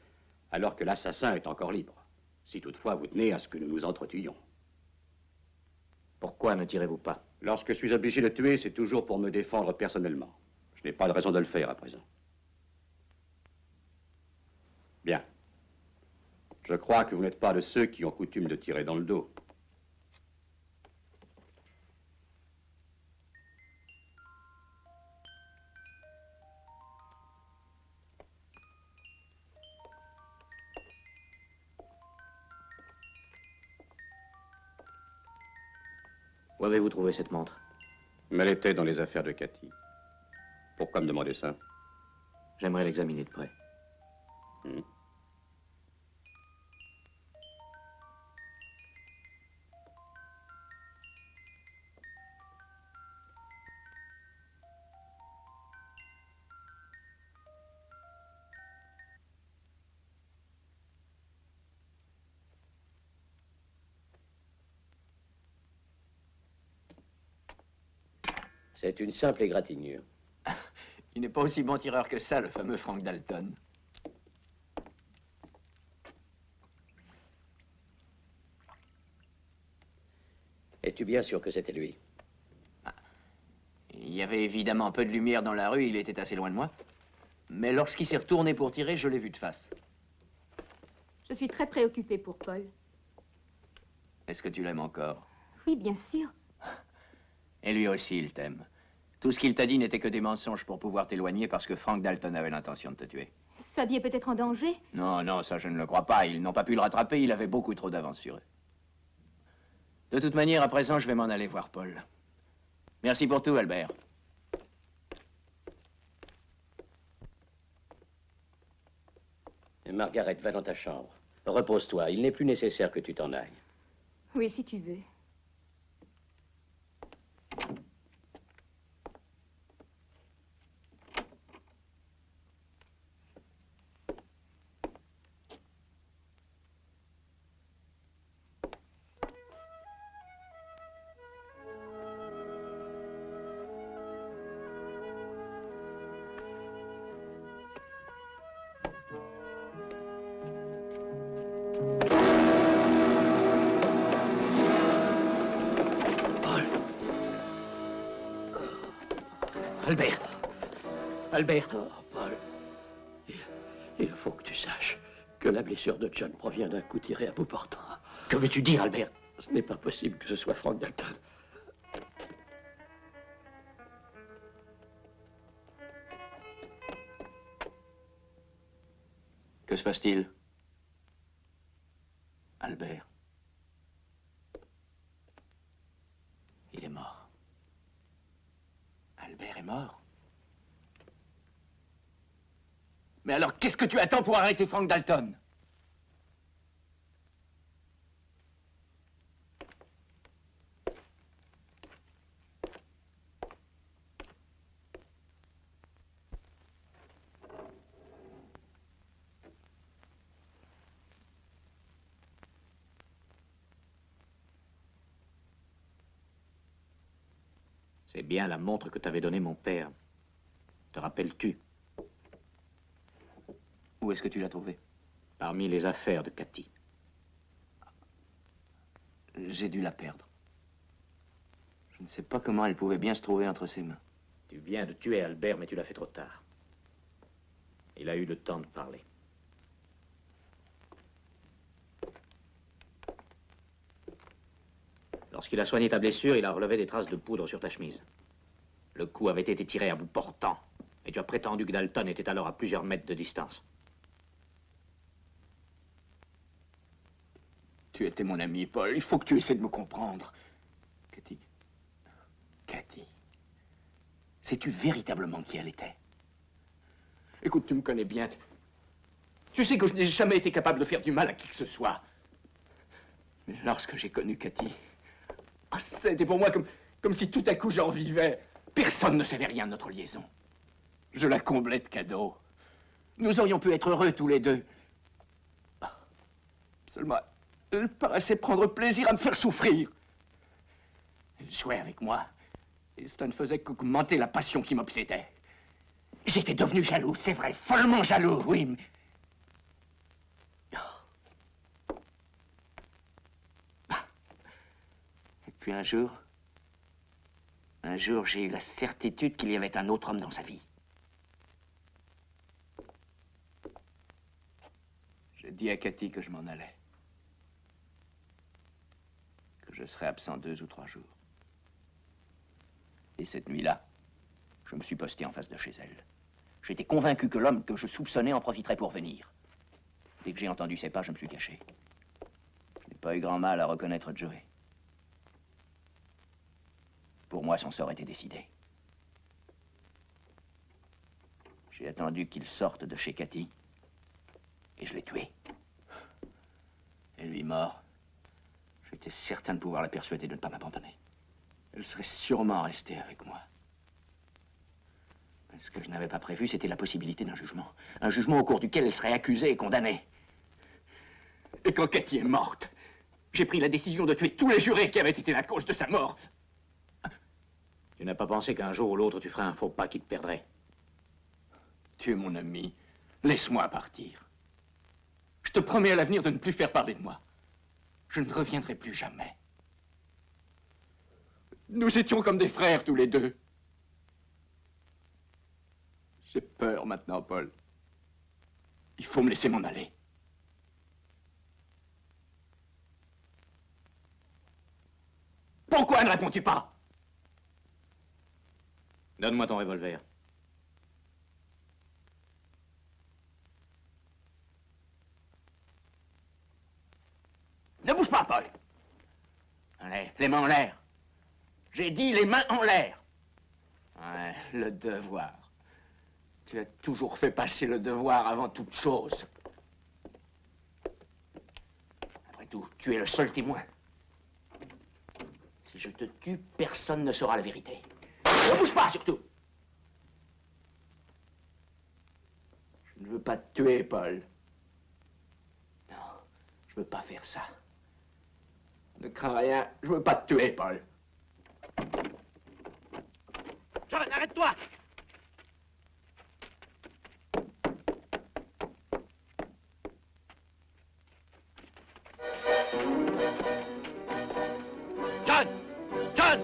alors que l'assassin est encore libre. Si toutefois vous tenez à ce que nous nous entretuions. Pourquoi ne tirez-vous pas? Lorsque je suis obligé de tuer, c'est toujours pour me défendre personnellement. Je n'ai pas de raison de le faire à présent. Bien. Je crois que vous n'êtes pas de ceux qui ont coutume de tirer dans le dos. Où avez-vous trouvé cette montre? Mais elle était dans les affaires de Cathy. Pourquoi me demander ça? J'aimerais l'examiner de près. C'est une simple égratignure. Il n'est pas aussi bon tireur que ça, le fameux Frank Dalton. Es-tu bien sûr que c'était lui? Il y avait évidemment peu de lumière dans la rue, il était assez loin de moi. Mais lorsqu'il s'est retourné pour tirer, je l'ai vu de face. Je suis très préoccupée pour Paul. Est-ce que tu l'aimes encore? Oui, bien sûr. Et lui aussi, il t'aime. Tout ce qu'il t'a dit n'était que des mensonges pour pouvoir t'éloigner parce que Frank Dalton avait l'intention de te tuer. Sa vie est peut-être en danger? Non, non, ça je ne le crois pas. Ils n'ont pas pu le rattraper, il avait beaucoup trop d'avance sur eux. De toute manière, à présent, je vais m'en aller voir Paul. Merci pour tout, Albert. Et Margaret, va dans ta chambre. Repose-toi, il n'est plus nécessaire que tu t'en ailles. Oui, si tu veux. Albert! Albert! Oh, Paul, il faut que tu saches que la blessure de John provient d'un coup tiré à bout portant. Que veux-tu dire, Albert? Ce n'est pas possible que ce soit Frank Dalton. Que se passe-t-il? Albert. Il est mort. Albert est mort. Mais alors, qu'est-ce que tu attends pour arrêter Frank Dalton? C'est bien la montre que t'avait donnée mon père. Te rappelles-tu? Où est-ce que tu l'as trouvée? Parmi les affaires de Cathy. J'ai dû la perdre. Je ne sais pas comment elle pouvait bien se trouver entre ses mains. Tu viens de tuer Albert, mais tu l'as fait trop tard. Il a eu le temps de parler. Lorsqu'il a soigné ta blessure, il a relevé des traces de poudre sur ta chemise. Le coup avait été tiré à bout portant, et tu as prétendu que Dalton était alors à plusieurs mètres de distance. Tu étais mon ami, Paul. Il faut que tu essaies de me comprendre. Cathy. Cathy. Sais-tu véritablement qui elle était? Écoute, tu me connais bien. Tu sais que je n'ai jamais été capable de faire du mal à qui que ce soit. Mais lorsque j'ai connu Cathy, ah, c'était pour moi comme si tout à coup j'en vivais. Personne ne savait rien de notre liaison. Je la comblais de cadeaux. Nous aurions pu être heureux tous les deux. Ah, seulement, elle paraissait prendre plaisir à me faire souffrir. Elle jouait avec moi. Et cela ne faisait qu'augmenter la passion qui m'obsédait. J'étais devenu jaloux, c'est vrai, follement jaloux, oui, mais... Et puis un jour, j'ai eu la certitude qu'il y avait un autre homme dans sa vie. J'ai dit à Cathy que je m'en allais. Que je serais absent 2 ou 3 jours. Et cette nuit-là, je me suis posté en face de chez elle. J'étais convaincu que l'homme que je soupçonnais en profiterait pour venir. Dès que j'ai entendu ses pas, je me suis caché. Je n'ai pas eu grand mal à reconnaître Joey. Pour moi, son sort était décidé. J'ai attendu qu'il sorte de chez Cathy, et je l'ai tué. Et lui mort, j'étais certain de pouvoir la persuader de ne pas m'abandonner. Elle serait sûrement restée avec moi. Mais ce que je n'avais pas prévu, c'était la possibilité d'un jugement. Un jugement au cours duquel elle serait accusée et condamnée. Et quand Cathy est morte, j'ai pris la décision de tuer tous les jurés qui avaient été la cause de sa mort. Tu n'as pas pensé qu'un jour ou l'autre, tu ferais un faux pas qui te perdrait? Tu es mon ami. Laisse-moi partir. Je te promets à l'avenir de ne plus faire parler de moi. Je ne reviendrai plus jamais. Nous étions comme des frères tous les deux. J'ai peur maintenant, Paul. Il faut me laisser m'en aller. Pourquoi ne réponds-tu pas? Donne-moi ton revolver. Ne bouge pas, Paul. Allez, les mains en l'air. J'ai dit les mains en l'air. Ouais, le devoir. Tu as toujours fait passer le devoir avant toute chose. Après tout, tu es le seul témoin. Si je te tue, personne ne saura la vérité. Ne bouge pas, surtout. Je ne veux pas te tuer, Paul. Non, je veux pas faire ça. Ne crains rien, je veux pas te tuer, Paul. John, arrête-toi! John! John!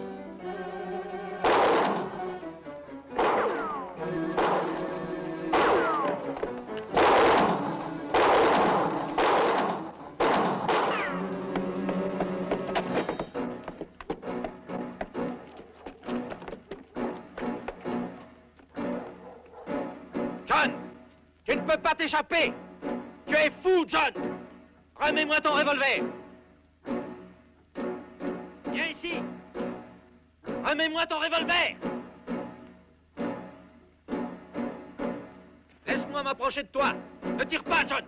John! Tu ne peux pas t'échapper! Tu es fou, John! Remets-moi ton revolver! Viens ici! Remets-moi ton revolver! Laisse-moi m'approcher de toi! Ne tire pas, John!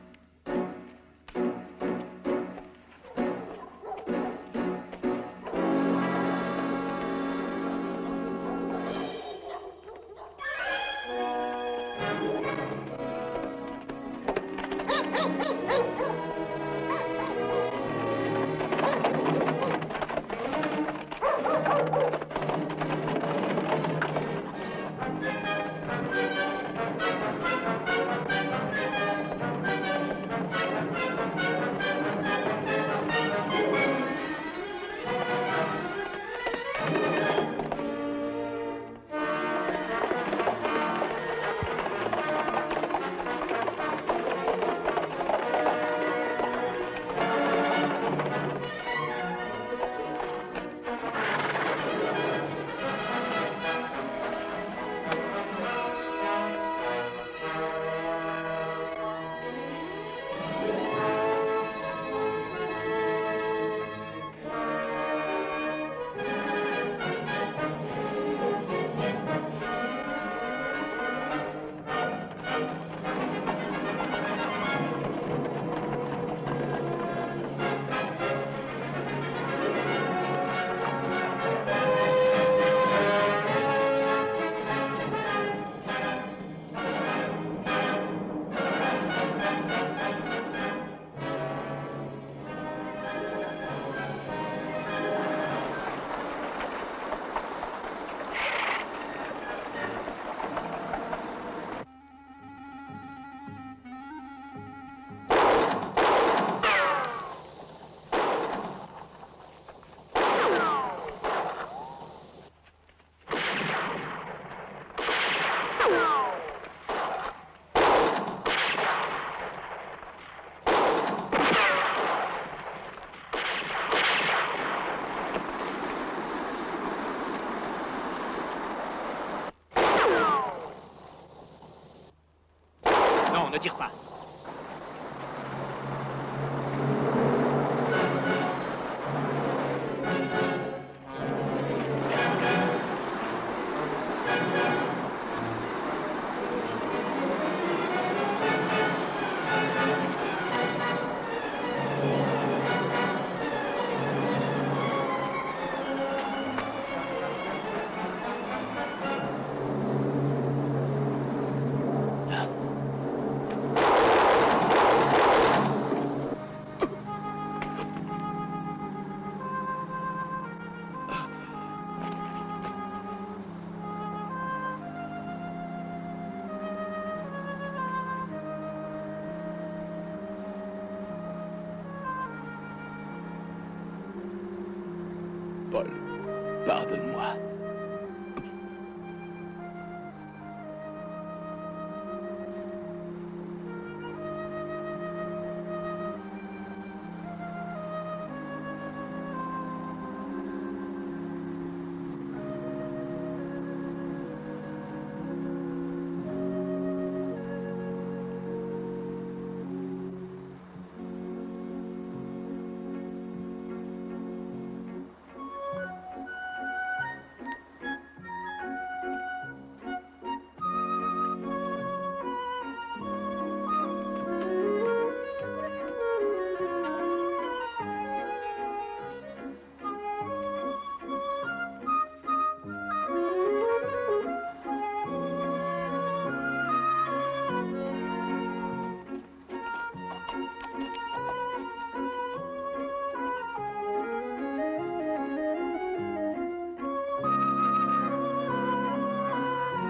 Non, ne tire pas. Paul, pardonne-moi.